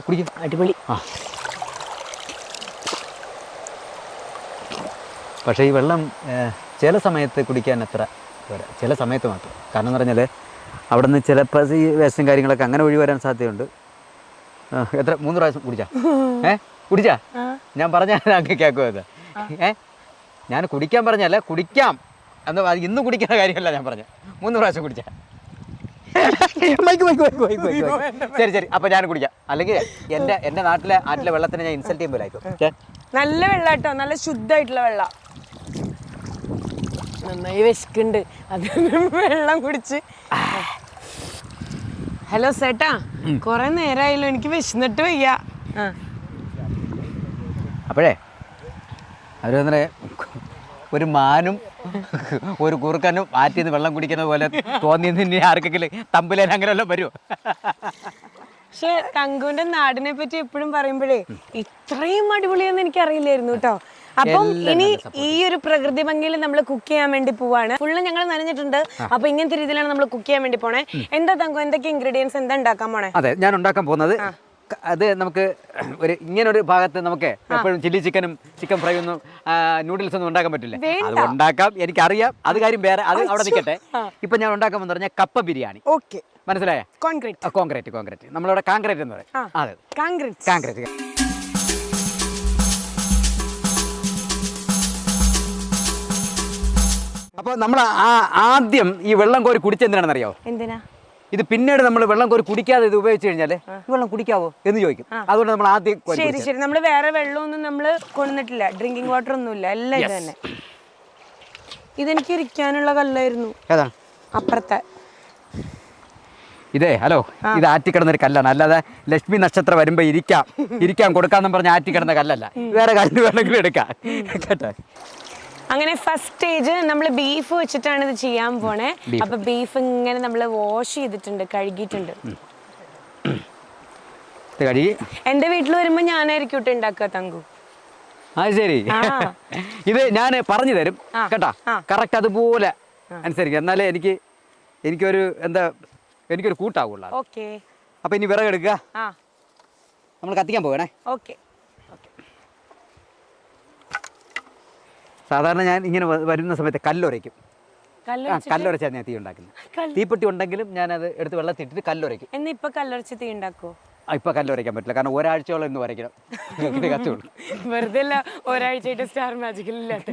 കുടിക്കും, അടിപൊളി. പക്ഷേ ഈ വെള്ളം ചില സമയത്ത് കുടിക്കാൻ അത്ര പോരാ, ചില സമയത്ത് മാത്രം. കാരണം എന്ന് പറഞ്ഞാൽ അവിടെ നിന്ന് ചിലപ്പോൾ ഈ വേസ്റ്റും കാര്യങ്ങളൊക്കെ അങ്ങനെ ഒഴി വരാൻ സാധ്യതയുണ്ട്. എത്ര 3 പ്രാവശ്യം കുടിച്ചാ ഞാൻ പറഞ്ഞാൽ അങ്ങ് കേൾക്കുമോ? ഇത് ഞാൻ കുടിക്കാൻ പറഞ്ഞല്ല, കുടിക്കാം എന്ന് ഇന്ന് കുടിക്കുന്ന കാര്യമല്ല ഞാൻ പറഞ്ഞ. 3 പ്രാവശ്യം കുടിച്ചാ ശരി. അപ്പൊ ഞാൻ കുടിക്കാം. അല്ലെങ്കിൽ എന്റെ നാട്ടിലെ വെള്ളത്തിനെ ഞാൻ ഇൻസൾട്ട് ചെയ്യുമ്പോൾ ആയിക്കോ. നല്ല വെള്ളം കേട്ടോ, നല്ല ശുദ്ധമായിട്ടുള്ള വെള്ളം. നന്നായി വിശക്കുണ്ട്, അത് വെള്ളം കുടിച്ച്. ഹലോ സേട്ടാ, കൊറേ നേരമായല്ലോ, എനിക്ക് വിശന്നിട്ട് വയ്യ. അപ്പോഴേ അവര് ഒരു മാനും ഒരു കുറുക്കനും ആറ്റിന്ന് വെള്ളം കുടിക്കുന്ന പോലെ തോന്നിയെന്ന് ആർക്കെങ്കിലും തമ്പിലേൻ അങ്ങനെയല്ലോ വരുമോ? പക്ഷെ തങ്കുവിന്റെ നാടിനെ പറ്റി എപ്പോഴും പറയുമ്പോഴേ ഇത്രയും അടിപൊളിയെന്ന് എനിക്ക് അറിയില്ലായിരുന്നു കേട്ടോ. അപ്പം ഇനി ഈ ഒരു പ്രകൃതി ഭംഗിയിൽ നമ്മൾ കുക്ക് ചെയ്യാൻ വേണ്ടി പോവാണ്. ഫുള്ള് ഞങ്ങൾ നനഞ്ഞിട്ടുണ്ട്. അപ്പൊ ഇങ്ങനത്തെ രീതിയിലാണ് നമ്മൾ കുക്ക് ചെയ്യാൻ വേണ്ടി പോണേ. എന്താ തങ്കു, എന്തൊക്കെ ഇൻഗ്രീഡിയൻസ് എന്താ ഉണ്ടാക്കാൻ പോണേ? അതെ, ഞാൻ ഉണ്ടാക്കാൻ പോകുന്നത് അത് നമുക്ക് ഇങ്ങനൊരു ഭാഗത്ത് നമുക്ക് എപ്പോഴും ചില്ലി ചിക്കനും ചിക്കൻ ഫ്രൈ ഒന്നും നൂഡിൽസ് ഒന്നും ഉണ്ടാക്കാൻ പറ്റില്ല. അത് ഉണ്ടാക്കാം, എനിക്കറിയാം. അത് കാര്യം വേറെ, അത് അവിടെ നിൽക്കട്ടെ. ഇപ്പൊ ഞാൻ ഉണ്ടാക്കാൻ പോകുന്ന പറഞ്ഞാൽ കപ്പ ബിരിയാണി. ഓക്കെ, മനസ്സിലായോ? കോൺക്രീറ്റ് നമ്മളിവിടെ കാൺക്രീറ്റ് എന്ന് പറയും. അതെ, കാൺക്രീറ്റ്. അപ്പോൾ നമ്മൾ ആദ്യം ഈ വെള്ളം കോരി കുടിച്ചെന്തിനാണെന്നറിയാവോ? എന്തിനാ? ഇത് പിന്നീട് നമ്മൾ വെള്ളം കോരി കുടിക്കാതെ ഇത് ഉപയോഗിച്ച് കഴിഞ്ഞാൽ വെള്ളം കുടിക്കാവോ എന്ന് ചോദിക്കും. അതുകൊണ്ട് നമ്മൾ ആദ്യം ശരി നമ്മൾ വേറെ വെള്ളമൊന്നും നമ്മൾ കൊണ്ടുവന്നിട്ടില്ല, ഡ്രിങ്കിങ് വാട്ടർ ഒന്നുമില്ല, എല്ലാം ഇത് തന്നെ. ഇതെനിക്ക് ഇരിക്കാനുള്ള കല്ലായിരുന്നു. ഏതാണ്? അപ്പുറത്തെ ഇതേ. ഹലോ, ഇത് ആറ്റിക്കിടന്നൊരു കല്ലാണ്, അല്ലാതെ ലക്ഷ്മി നക്ഷത്രം വരുമ്പോ ഇരിക്കാൻ കൊടുക്കാന്നും പറഞ്ഞ് ആറ്റിക്കിടന്ന കല്ലല്ല. വേറെ കല്ല് വേണമെങ്കിലും എടുക്കാം കേട്ടോ. അങ്ങനെ ഫസ്റ്റ് സ്റ്റേജ് നമ്മൾ ബീഫ് വെച്ചിട്ടാണ് ഇത് ചെയ്യാൻ പോണേ. അപ്പൊ ബീഫ് ഇങ്ങനെ നമ്മൾ വാഷ് ചെയ്തിട്ടുണ്ട്, കഴുകിയിട്ടുണ്ട്. എന്റെ വീട്ടിൽ വരുമ്പോ ഞാനായിരിക്കും ഇട്ട് ഉണ്ടാക്കുക തങ്കു. അത് ശരി. ഇത് ഞാൻ പറഞ്ഞു തരും കേട്ടാ, കറക്റ്റ് അതുപോലെ അനുസരിക്കും. എന്നാലേ എനിക്കൊരു എനിക്കൊരു കൂട്ടാവുള്ള. ഓക്കെ. അപ്പൊ ഇനി വിറകെടുക്കുക, നമ്മൾ കത്തിക്കാൻ പോകണേ. ഓക്കെ. സാധാരണ ഞാൻ ഇങ്ങനെ വരുന്ന സമയത്ത് കല്ലുരയ്ക്കും. കല്ലുരച്ചാണ് ഞാൻ തീ ഉണ്ടാക്കുന്നത്. തീപ്പെട്ടി ഉണ്ടെങ്കിലും ഞാനത് എടുത്ത് വെള്ളത്തിട്ടിട്ട് കല്ലുരയ്ക്കും. ഇപ്പൊ കല്ലുരച്ച് തീ ഉണ്ടാക്കുമോ? ഇപ്പൊ കല്ലുരയ്ക്കാൻ പറ്റില്ല, കാരണം ഒരാഴ്ചയോളം ഇന്ന് വരയ്ക്കണം. കത്തുള്ളൂ. വെറുതെ ഒരാഴ്ചയായിട്ട് സ്റ്റാർ മാജിക്കില്ലാത്ത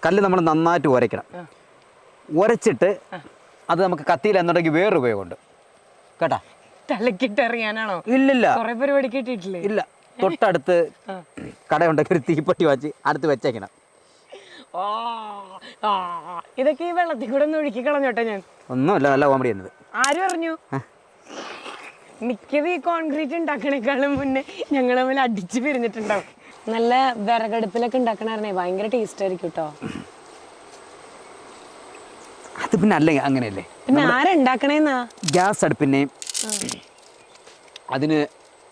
കല്ല് നമ്മൾ നന്നായിട്ട് ഉരയ്ക്കണം. ഉരച്ചിട്ട് അത് നമുക്ക് കത്തിയില്ല എന്നുണ്ടെങ്കിൽ വേറൊരു ഉപയോഗമുണ്ട് കേട്ടാ. തലക്കിട്ട് എറിയാനാണോ? ഇല്ലില്ല, കുറെ പരിപാടി കിട്ടിയിട്ടില്ലേ? ഇല്ല, തൊട്ടടുത്ത് കടയുണ്ടെങ്കിൽ ഒരു തീപ്പെട്ടി വെച്ച് അടുത്ത് വെച്ചേക്കണം. ഇതൊക്കെ ഈ വെള്ളത്തിൽ കൂടെ ഒന്ന് ഒഴുക്കി കളഞ്ഞോട്ടെ ഞാൻ. ഒന്നുമല്ല, നല്ല കോമഡി എന്നത്. ആര് പറഞ്ഞു? മിക്കത് ഈ കോൺക്രീറ്റ് ഉണ്ടാക്കണേക്കാളും മുന്നേ ഞങ്ങൾ തമ്മിൽ അടിച്ചു പിരിഞ്ഞിട്ടുണ്ടാവും. നല്ല വിറകടുപ്പിലൊക്കെ ഉണ്ടാക്കണേ ഭയങ്കര ടേസ്റ്റ് ആയിരിക്കും കേട്ടോ. അത് പിന്നെ അല്ലെങ്കിൽ അങ്ങനെയല്ലേ, പിന്നെ ആരുണ്ടാക്കണേന്നാ? ഗ്യാസ് അടുപ്പിനെയും അതിന്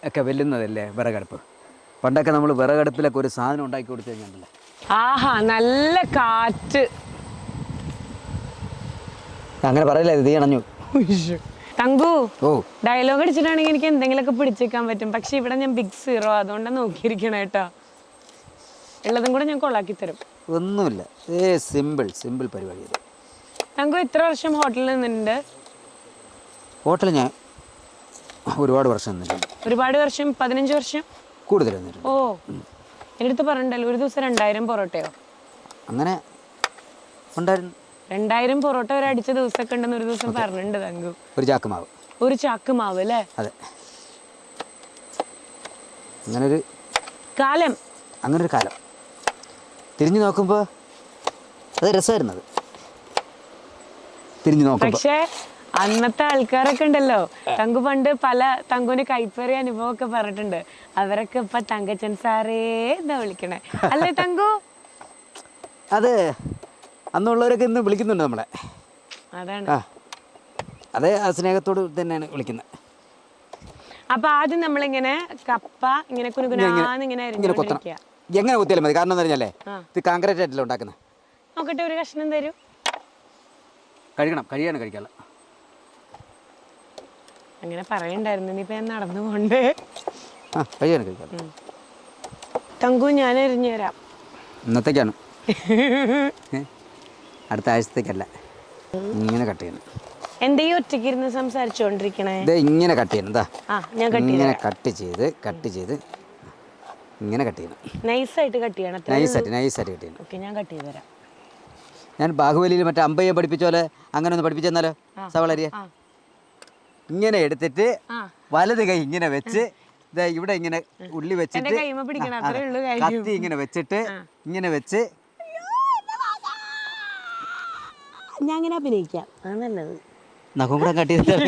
ഒക്കെ വെല്ലുന്നതല്ലേ വിറകടുപ്പ്. പണ്ടൊക്കെ നമ്മൾ വിറകടുപ്പിലൊക്കെ ഒരു സാധനം ഉണ്ടാക്കി കൊടുത്തു കഴിഞ്ഞാൽ ആഹാ നല്ല കാറ്റ്. അങ്ങനെ പറയില്ല, ഇത് അണഞ്ഞു. തങ്കു, ഡയലോഗ് അടിച്ചിട്ടാണെങ്കിൽ എനിക്ക് എന്തെങ്കിലുമൊക്കെ പിടിച്ചേക്കാൻ പറ്റും. പക്ഷെ ഇവിടെ ഞാൻ ബിഗ് സീറോ, അതുകൊണ്ടാണ് നോക്കിയിരിക്കണം കേട്ടോ. ഉള്ളതും കൂടെ ഞാൻ കൊള്ളാക്കി തരും. ഒന്നുമില്ല, സിമ്പിൾ പരിപാടി. തങ്കു എത്ര വർഷം ഹോട്ടലിൽ നിന്നുണ്ട്? ഹോട്ടലിൽ ഞാൻ ഒരുപാട് വർഷം നിന്നിട്ടുണ്ട്. ഒരുപാട് വർഷം? 15 വർഷം കൂടുതൽ. ഓ, എൻ്റെ അടുത്ത് പറഞ്ഞിട്ടല്ലോ ഒരു ദിവസം 2000 പൊറോട്ടയോ അങ്ങനെ ഉണ്ടായിരുന്നു. 2000 പൊറോട്ട വരെ അടിച്ച ദിവസമൊക്കെ ഉണ്ടെന്ന് ഒരു ദിവസം പറഞ്ഞിട്ടുണ്ട് തങ്കു. ഒരു ചാക്ക് മാവ് അല്ലേ? അതെ. അങ്ങനൊരു കാലം തിരിഞ്ഞു നോക്കുമ്പോൾ അത് രസമായിരുന്നത്. പക്ഷേ അന്നത്തെ ആൾക്കാരൊക്കെ ഉണ്ടല്ലോ, തങ്കു പണ്ട് പല തങ്കുവിന്റെ കൈപ്പേറിയ അനുഭവം ഒക്കെ പറഞ്ഞിട്ടുണ്ട്. അവരൊക്കെ ഇപ്പൊ തങ്കച്ചൻ സാറേ എന്താ വിളിക്കണേ അല്ലേ തങ്കു? അത് അന്നുള്ളവരൊക്കെ ഇന്ന് വിളിക്കുന്നുണ്ട് നമ്മളെ. അതാണ്, അതെ, ആ സ്നേഹത്തോട് തന്നെയാണ് വിളിക്കുന്നത്. അപ്പൊ ആദ്യം നമ്മളിങ്ങനെ കപ്പ ഇങ്ങനെ കുനുകുനാന്നിങ്ങനെ എങ്ങനെ കുത്തിയാലും മതി. കാരണം എന്താ പറഞ്ഞാലേ ഇത് കോൺക്രീറ്റ് ആയിട്ടല്ല ഉണ്ടാക്കുന്നത്. നോക്കട്ടെ, ഒരു കഷ്ണം തരൂ. കഴിക്കാനുള്ള അങ്ങനെ പറയണ്ടായിരുന്നു. ഇനിയിപ്പോ ഞാൻ നടന്നു പോണ്ടേ? കഴിക്കാം. തങ്കു, ഞാൻ എറിഞ്ഞു തരാം. ഇന്നത്തേക്കാണ്, അടുത്ത ആഴ്ചത്തേക്കല്ല. ഇങ്ങനെ കട്ട് ചെയ്യണം. എന്താ ഈ ഒറ്റയ്ക്ക് ഇരുന്ന് സംസാരിച്ചോണ്ടിരിക്കണേ? ഇങ്ങനെ കട്ട് ചെയ്യണം. ഇങ്ങനെ കട്ട് ചെയ്ത് ഇങ്ങനെ കട്ട് ചെയ്യണം. നൈസായിട്ട് കട്ട് ചെയ്യണം. നൈസായിട്ട് കട്ട് ചെയ്യണം. ഓക്കെ, ഞാൻ കട്ട് ചെയ്ത് തരാം. ഞാൻ ബാഹുബലിയിൽ മറ്റേ അമ്പയ്യെ പഠിപ്പിച്ച പോലെ അങ്ങനെ ഒന്ന് പഠിപ്പിച്ചെന്നാലോ? സവാളരിയ ഇങ്ങനെ എടുത്തിട്ട് വലത് കൈ ഇങ്ങനെ വെച്ച് ഇവിടെ ഇങ്ങനെ ഉള്ളി വെച്ചിട്ട് കത്തി ഇങ്ങനെ വെച്ചിട്ട് ഇങ്ങനെ വെച്ച് ഞാൻ അങ്ങനെ അഭിനയിക്കാം. അത് നല്ലത്. നഖം കൂടെ കട്ട് ചെയ്തിട്ട്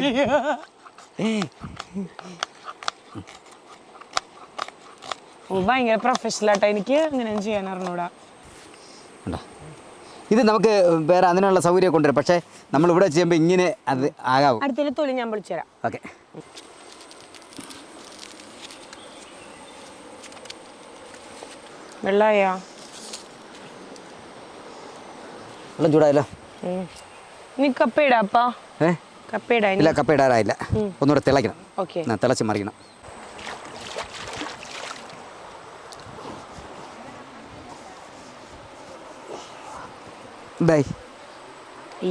ഭയങ്കര പ്രൊഫഷണൽ ആട്ടോ. എനിക്ക് അങ്ങനെ ചെയ്യാൻ അറിഞ്ഞൂടാ. ഇത് നമുക്ക് വേറെ അതിനുള്ള സൗകര്യം കൊണ്ടുവരും. പക്ഷേ നമ്മൾ ഇവിടെ ചെയ്യുമ്പോൾ ഇങ്ങനെ അത് ആകാവും. അടുത്ത തൊലി ഞാൻ പൊളിച്ചു തരാം. ഓക്കെ. വെള്ളമായോ? വെള്ളം ചൂടായല്ലോ. നീ കപ്പ ഇടാപ്പാ? ഇല്ല, കപ്പ ഇടാറായില്ല. ഒന്നുകൂടെ തിളയ്ക്കണം. ഓക്കെ, തിളച്ച് മറിക്കണം.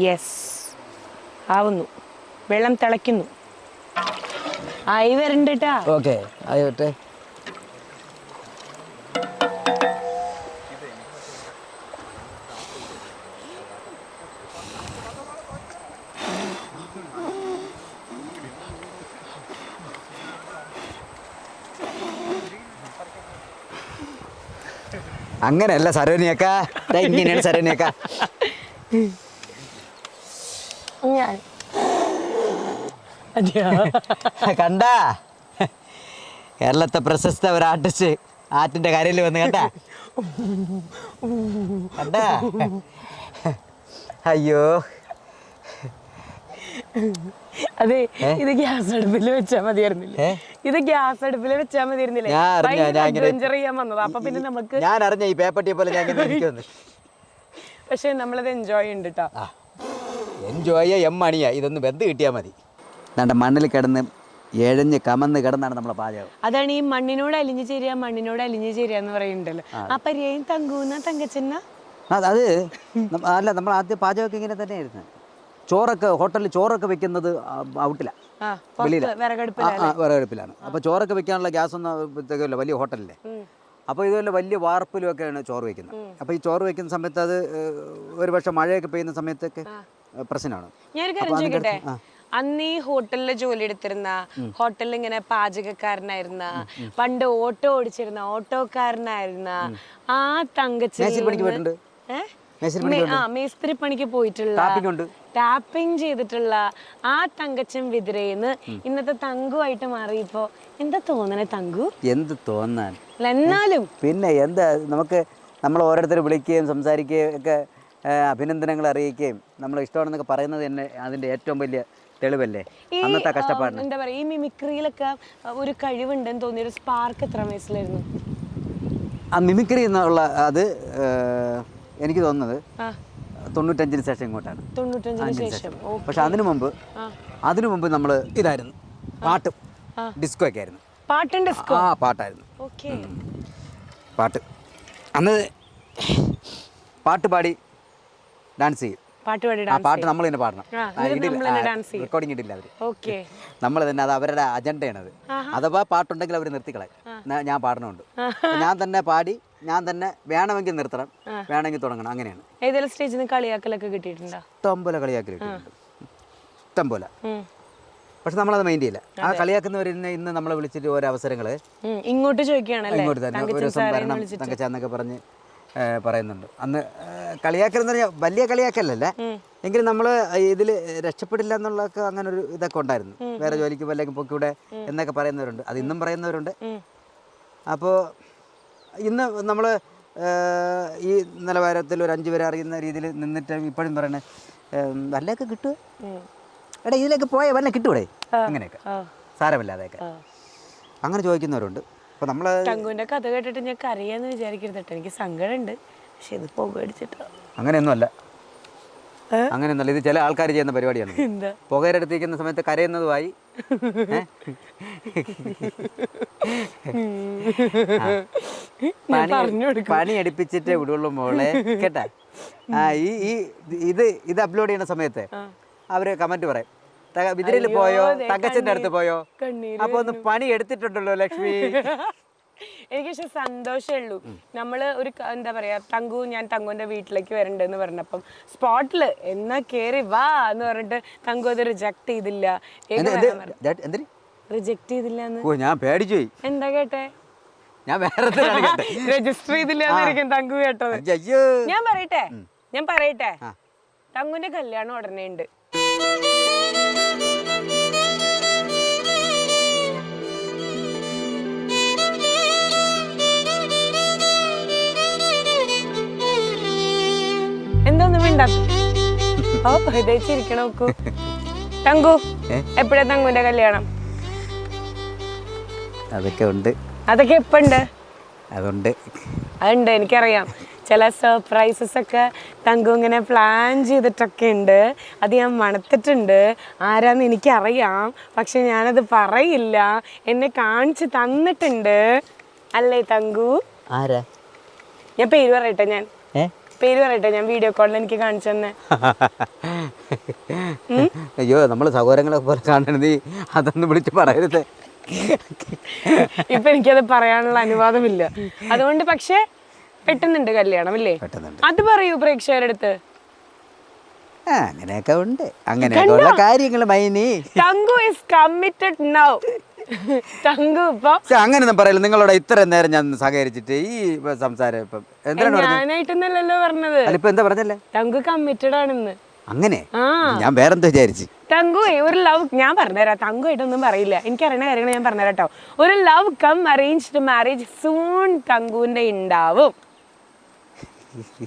യെസ്, ആവുന്നു. വെള്ളം തിളയ്ക്കുന്നു. ആയി വരണ്ടേട്ടാ. ഓക്കെ, ആയിട്ടെ. അങ്ങനെയല്ല സരോനിയക്ക, ഇങ്ങനെയാണ് സരോനിയക്ക. കണ്ട കേരളത്തെ പ്രശസ്ത ഒരു ആർട്ടിസ്റ്റ് ആറ്റിന്റെ കരയിൽ വന്ന് കണ്ടാ കണ്ടാ അയ്യോ അതെ ഇത് ഗ്യാസ് അടുപ്പിൽ വെച്ചാൽ മതിയായിരുന്നില്ലേ ഇത് ഗ്യാസ് അടുപ്പിൽ വെച്ചാൽ മതിയായിരുന്നില്ലേ അഡ്വഞ്ചർ ചെയ്യാൻ വന്നത് അപ്പൊ പിന്നെ നമുക്ക് ഞാൻ അറിഞ്ഞ ഈ പേപ്പട്ടിയെ പോലെ ഞാൻ പക്ഷെ നമ്മളത് എൻജോയ് ചെയ്യുന്നുണ്ട് കേട്ടോ എൻജോയ് എമ്മണിയാ ഇതൊന്ന് ബന്ധ് കിട്ടിയാൽ മതി നമ്മുടെ മണ്ണിൽ കിടന്ന് എഴഞ്ഞ് കമന്ന് കിടന്നാണ് നമ്മളെ പാചകം. അതാണ് ഈ മണ്ണിനോട് അലിഞ്ഞു ചേരുക മണ്ണിനോട് അലിഞ്ഞു ചേരുക എന്ന് പറയുന്നുണ്ടല്ലോ ആ പര്യായം തങ്കൂന്ന തങ്കച്ചെന്ന അത് അല്ല നമ്മൾ ആദ്യം പാചകമൊക്കെ ഇങ്ങനെ തന്നെയായിരുന്നു. ഹോട്ടലിൽ ചോറൊക്കെ വെക്കുന്നത് ഔട്ടില്ല വിറകടുപ്പിലാണ്. അപ്പോൾ ചോറൊക്കെ വെക്കാനുള്ള ഗ്യാസ് ഒന്നും തികയില്ല വലിയ ഹോട്ടലിലെ. അപ്പോൾ ഇതുപോലെ വലിയ വാർപ്പിലുമൊക്കെയാണ് ചോറ് വെക്കുന്നത്. അപ്പോൾ ഈ ചോറ് വെക്കുന്ന സമയത്ത് അത് ഒരു പക്ഷേ മഴയൊക്കെ പെയ്യുന്ന സമയത്തൊക്കെ പ്രശ്നമാണ്. ഞാനൊരു കാര്യം ചോദിക്കട്ടെ, അന്ന് ഈ ഹോട്ടലിൽ ജോലി എടുത്തിരുന്ന ഹോട്ടലിൽ ഇങ്ങനെ പാചകക്കാരനായിരുന്ന പണ്ട് ഓട്ടോ ഓടിച്ചിരുന്ന ഓട്ടോക്കാരനായിരുന്ന ആ തങ്കച്ചൻ മേസ്ത്രി പണിക്ക് പോയിട്ടുള്ള ടാപ്പിംഗ് ചെയ്തിട്ടുള്ള ആ തങ്കച്ചൻ വിതിരേന്ന് ഇന്നത്തെ തങ്കുമായിട്ട് മാറിയപ്പോ എന്താ തോന്നണേ തങ്കു? എന്ത് തോന്നാൻ എന്നാലും പിന്നെ എന്താ നമുക്ക് നമ്മൾ ഓരോരുത്തർ വിളിക്കുകയും സംസാരിക്കുകയും ഒക്കെ അഭിനന്ദനങ്ങൾ അറിയിക്കുകയും നമ്മളെ ഇഷ്ടമാണെന്നൊക്കെ പറയുന്നത് തന്നെ അതിന്റെ ഏറ്റവും വലിയ തെളിവല്ലേ അന്നത്തെ കഷ്ടപ്പാടിന്. എന്താ പറയാ ഈ മിമിക്രിയിലൊക്കെ ഒരു കഴിവുണ്ടെന്ന് തോന്നിയൊരു സ്പാർക്ക് എത്ര വയസ്സിലായിരുന്നു? ആ മിമിക്രി എന്നുള്ള അത് എനിക്ക് തോന്നുന്നത് 95 ശേഷം ഇങ്ങോട്ടാണ്. 95 ശേഷം. പക്ഷെ അതിനു മുമ്പ് നമ്മൾ ഇതായിരുന്നു പാട്ടും ഡിസ്കോ ഒക്കെ ആയിരുന്നു. പാട്ടും ഡിസ്കോ? ആ പാട്ടായിരുന്നു. പാട്ട് അന്ന് പാട്ട് പാടി ഡാൻസ് ചെയ്യും. പാട്ട് നമ്മൾ തന്നെ പാടണം. റെക്കോർഡിംഗ് ഇടില്ല അവര്. നമ്മൾ തന്നെ അത് അവരുടെ അജണ്ടയാണത്. അഥവാ പാട്ടുണ്ടെങ്കിൽ അവർ നിർത്തിക്കളയും. ഞാൻ പാടണമുണ്ട് ഞാൻ തന്നെ പാടി ഞാൻ തന്നെ വേണമെങ്കിൽ നിർത്തണം വേണമെങ്കിൽ തുടങ്ങണം അങ്ങനെയാണ്. ഏതെങ്കിലും സ്റ്റേജിൽ നിന്ന് കളിയാക്കലൊക്കെ കിട്ടിയിട്ടുണ്ടോ? ഇഷ്ടംപോലെ കളിയാക്കൽ കിട്ടിയിട്ടുണ്ട് ഇഷ്ടംപോലെ. പക്ഷെ നമ്മളത് മൈൻഡ് ചെയ്യില്ല. ആ കളിയാക്കുന്നവരിന്ന് ഇന്ന് നമ്മളെ വിളിച്ചിട്ട് ഓരോ അവസരങ്ങള് ഇങ്ങോട്ട് ചോദിക്കുകയാണല്ലേ ഇങ്ങോട്ട് തന്നെ ഒരു ദിവസം വരണം തങ്കച്ചാന്നൊക്കെ പറഞ്ഞ് പറയുന്നുണ്ട്. അന്ന് കളിയാക്കലെന്ന് പറഞ്ഞാൽ വലിയ കളിയാക്കലല്ലേ എങ്കിലും നമ്മൾ ഇതിൽ രക്ഷപ്പെടില്ല എന്നുള്ളതൊക്കെ അങ്ങനെ ഒരു ഇതൊക്കെ ഉണ്ടായിരുന്നു. വേറെ ജോലിക്ക് വല്ലതും പൊക്കിവിടെ എന്നൊക്കെ പറയുന്നവരുണ്ട്. അത് ഇന്നും പറയുന്നവരുണ്ട്. അപ്പോൾ ഇന്ന് നമ്മൾ ഈ നിലവാരത്തിൽ ഒരു 5 പേരെ അറിയുന്ന രീതിയിൽ നിന്നിട്ട് ഇപ്പോഴും പറയണേ വല്ലതൊക്കെ കിട്ടുമോ എടാ ഇതിലേക്ക് പോയാൽ വല്ല കിട്ടൂടെ അങ്ങനെയൊക്കെ സാരമില്ലാതെയൊക്കെ അങ്ങനെ ചോദിക്കുന്നവരുണ്ട്. അപ്പോൾ നമ്മൾ തങ്കുവിന്റെ കഥ കേട്ടിട്ട് ഞാൻ കരയാന്ന് വിചാരിക്കരുത് കേട്ടോ, എനിക്ക് സങ്കടമുണ്ട്. പക്ഷെ ഇത് പുകയടിച്ചിട്ടോ അങ്ങനെയൊന്നുമല്ല അങ്ങനെയൊന്നുമല്ല. ഇത് ചില ആൾക്കാർ ചെയ്യുന്ന പരിപാടിയാണ്. പുകയിലെടുത്തിരിക്കുന്ന സമയത്ത് കരയുന്നതുമായി പണി അടുപ്പിച്ചിട്ട് വിടുള്ളൂ മോളെ കേട്ടാ. ഇത് അപ്ലോഡ് ചെയ്യുന്ന സമയത്ത് അവര് കമന്റ് പറയും വിതിരയിൽ പോയോ തങ്കച്ചന്റെ അടുത്ത് പോയോ അപ്പൊ ഒന്ന് പണി എടുത്തിട്ടുണ്ടല്ലോ ലക്ഷ്മി. എനിക്ക് പക്ഷെ സന്തോഷമേ ഉള്ളൂ. നമ്മള് ഒരു എന്താ പറയാ ഞാൻ തങ്കുവിന്റെ വീട്ടിലേക്ക് വരണ്ടെന്ന് പറഞ്ഞപ്പം സ്പോട്ടില് എന്നാ കേറി വാ എന്ന് പറഞ്ഞിട്ട് തങ്കു അത് റിജക്ട് ചെയ്തില്ല. റിജക്ട് ചെയ്തില്ല. ഞാൻ പേടിച്ചു പോയി. എന്താ കേട്ടെ? ഞാൻ വേറെ രജിസ്റ്റർ ചെയ്തില്ല തങ്കു കേട്ടത്. ഞാൻ പറയട്ടെ തങ്കുവിന്റെ കല്യാണം ഉടനെ ഉണ്ട്. എന്താന്ന് വേണ്ടാത്ത നോക്കൂ തങ്കു എപ്പോഴാ തങ്കുവിന്റെ കല്യാണം? അതൊക്കെ ഉണ്ട്. അതൊക്കെ എപ്പുണ്ട്? അതുണ്ട് എനിക്കറിയാം. ചില സർപ്രൈസസ് ഒക്കെ തങ്കു ഇങ്ങനെ പ്ലാൻ ചെയ്തിട്ടൊക്കെ ഉണ്ട്. അത് ഞാൻ മണത്തിട്ടുണ്ട്. ആരാന്ന് എനിക്കറിയാം, പക്ഷെ ഞാനത് പറയില്ല. എന്നെ കാണിച്ചു തന്നിട്ടുണ്ട് അല്ലേ തങ്കു? ആരാ? ഞാൻ പേര് പറയട്ടെ ഞാൻ വീഡിയോ കോളിൽ എനിക്ക് കാണിച്ചു തന്നെ. അയ്യോ നമ്മള് സഹോദരങ്ങളെ പോലെ കാണണത് നീ അതൊന്നും വിളിച്ച് പറയരുത്. ഇപ്പൊ എനിക്കത് പറയാനുള്ള അനുവാദമില്ല. അതുകൊണ്ട് പക്ഷെ പെട്ടെന്നുണ്ട് കല്യാണം അല്ലേ? അത് പറയൂ പ്രേക്ഷകരടുത്ത്. അങ്ങനെയൊക്കെ ഉണ്ട്. അങ്ങനെയൊക്കെയുള്ള കാര്യങ്ങൾ മൈനി. Thanku is committed now. Thanku ഇപ്പൊ അങ്ങനെയൊന്നും പറയില്ല. നിങ്ങളോട് ഇത്ര നേരം ഞാൻ സഹകരിച്ചിട്ട് ഈ സംസാരം ഇപ്പം ഞാനായിട്ടൊന്നല്ലോ പറഞ്ഞത്. എന്താ പറഞ്ഞല്ലേ? തങ്കു കമ്മിറ്റഡ് ആണെന്ന്. അങ്ങനെ ഞാൻ വേറെന്താ വിചാരിച്ചു. തങ്കു ഒരു ലവ് ഞാൻ പറഞ്ഞുതരാം. തങ്കുമായിട്ടൊന്നും പറയില്ല, എനിക്കറിയണ കാര്യങ്ങൾ ഞാൻ പറഞ്ഞുതരാം കേട്ടോ. ഒരു love cum arranged marriage soon തങ്കുവിന്റെ ഉണ്ടാവും.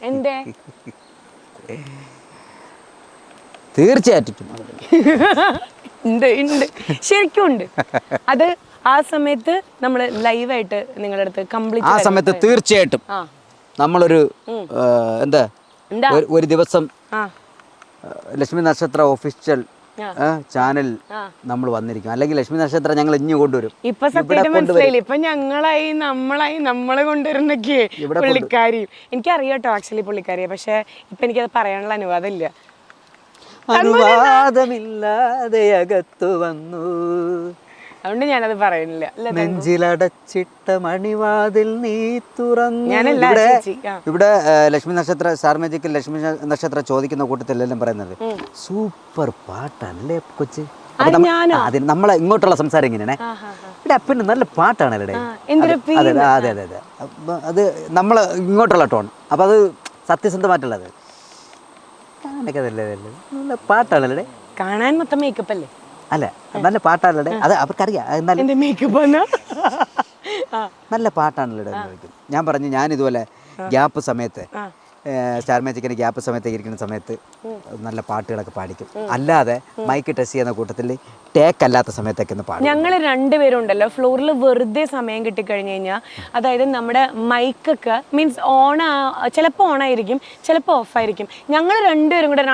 എന്തേ? തീർച്ചയായിട്ടും ഉണ്ട് ഉണ്ട്, ശരിക്കും ഉണ്ട്. അത് ആ സമയത്ത് നമ്മൾ ലൈവായിട്ട് നിങ്ങളുടെ അടുത്ത് ആ കംപ്ലീറ്റ് സമയത്ത് തീർച്ചയായിട്ടും നമ്മളൊരു എന്താ ഒരു ദിവസം ലക്ഷ്മി നക്ഷത്ര ഒഫീഷ്യൽ ചാനൽ നമ്മൾ വന്നിരിക്കും. അല്ലെങ്കിൽ ലക്ഷ്മി നക്ഷത്ര ഞങ്ങൾ ഇഞ്ഞു കൊണ്ടുവരും. ഇപ്പൊ സത്യം മനസ്സിലായില്ല. ഇപ്പൊ ഞങ്ങളായി നമ്മളെ കൊണ്ടുവരുന്നൊക്കെ പുള്ളിക്കാരിയും എനിക്കറിയാട്ടോ ആക്ച്വലി പുള്ളിക്കാരിയെ. പക്ഷെ ഇപ്പൊ എനിക്കത് പറയാനുള്ള അനുവാദമില്ല. അനുവാദമില്ലാതെ അകത്തു വന്നു, അതുകൊണ്ട് ഞാനത് പറയുന്നില്ല. നെഞ്ചിലടച്ചിട്ട മണിവാതിൽ നീ തുറന്നു. ഇവിടെ ലക്ഷ്മി നക്ഷത്ര സ്റ്റാർ മാജിക്കിൽ ലക്ഷ്മി നക്ഷത്ര ചോദിക്കുന്ന കൂട്ടത്തിലെല്ലാം പറയുന്നത് സൂപ്പർ പാട്ടാണല്ലേ കൊച്ച്. നമ്മളെ ഇങ്ങോട്ടുള്ള സംസാരം ഇങ്ങനെയാണ്. ഇവിടെ അപ്പന് നല്ല പാട്ടാണല്ലേ. അതെ അതെ അതെ അതെ, അത് നമ്മളെ ഇങ്ങോട്ടുള്ള ടോൺ. അപ്പൊ അത് സത്യസന്ധമായിട്ടുള്ളത് നല്ല പാട്ടാണല്ലേ. കാണാൻ മൊത്തം മേക്കപ്പ് അല്ലേ? അല്ല, നല്ല പാട്ടാണല്ലേ. അത് അവർക്കറിയാം. നല്ല പാട്ടാണല്ലേ. ഞാൻ പറഞ്ഞു, ഞാനിതുപോലെ ഗ്യാപ്പ് സമയത്ത് സ്റ്റാർ മാജിക്കിന് ഗ്യാപ്പ് സമയത്ത് ഇരിക്കുന്ന സമയത്ത് നല്ല പാട്ടുകളൊക്കെ പാടിക്കും. അല്ലാതെ മൈക്ക് ടെസ്റ്റ് ചെയ്യുന്ന കൂട്ടത്തിൽ ടേക്ക് അല്ലാത്ത സമയത്തൊക്കെ ഒന്ന് പാടും. ഞങ്ങൾ രണ്ടുപേരും ഉണ്ടല്ലോ ഫ്ലോറിൽ വെറുതെ സമയം കിട്ടിക്കഴിഞ്ഞ് കഴിഞ്ഞാൽ, അതായത് നമ്മുടെ മൈക്കൊക്കെ മീൻസ് ചിലപ്പോൾ ഓണായിരിക്കും, ചിലപ്പോൾ ഓഫായിരിക്കും. ഞങ്ങൾ രണ്ടുപേരും കൂടെ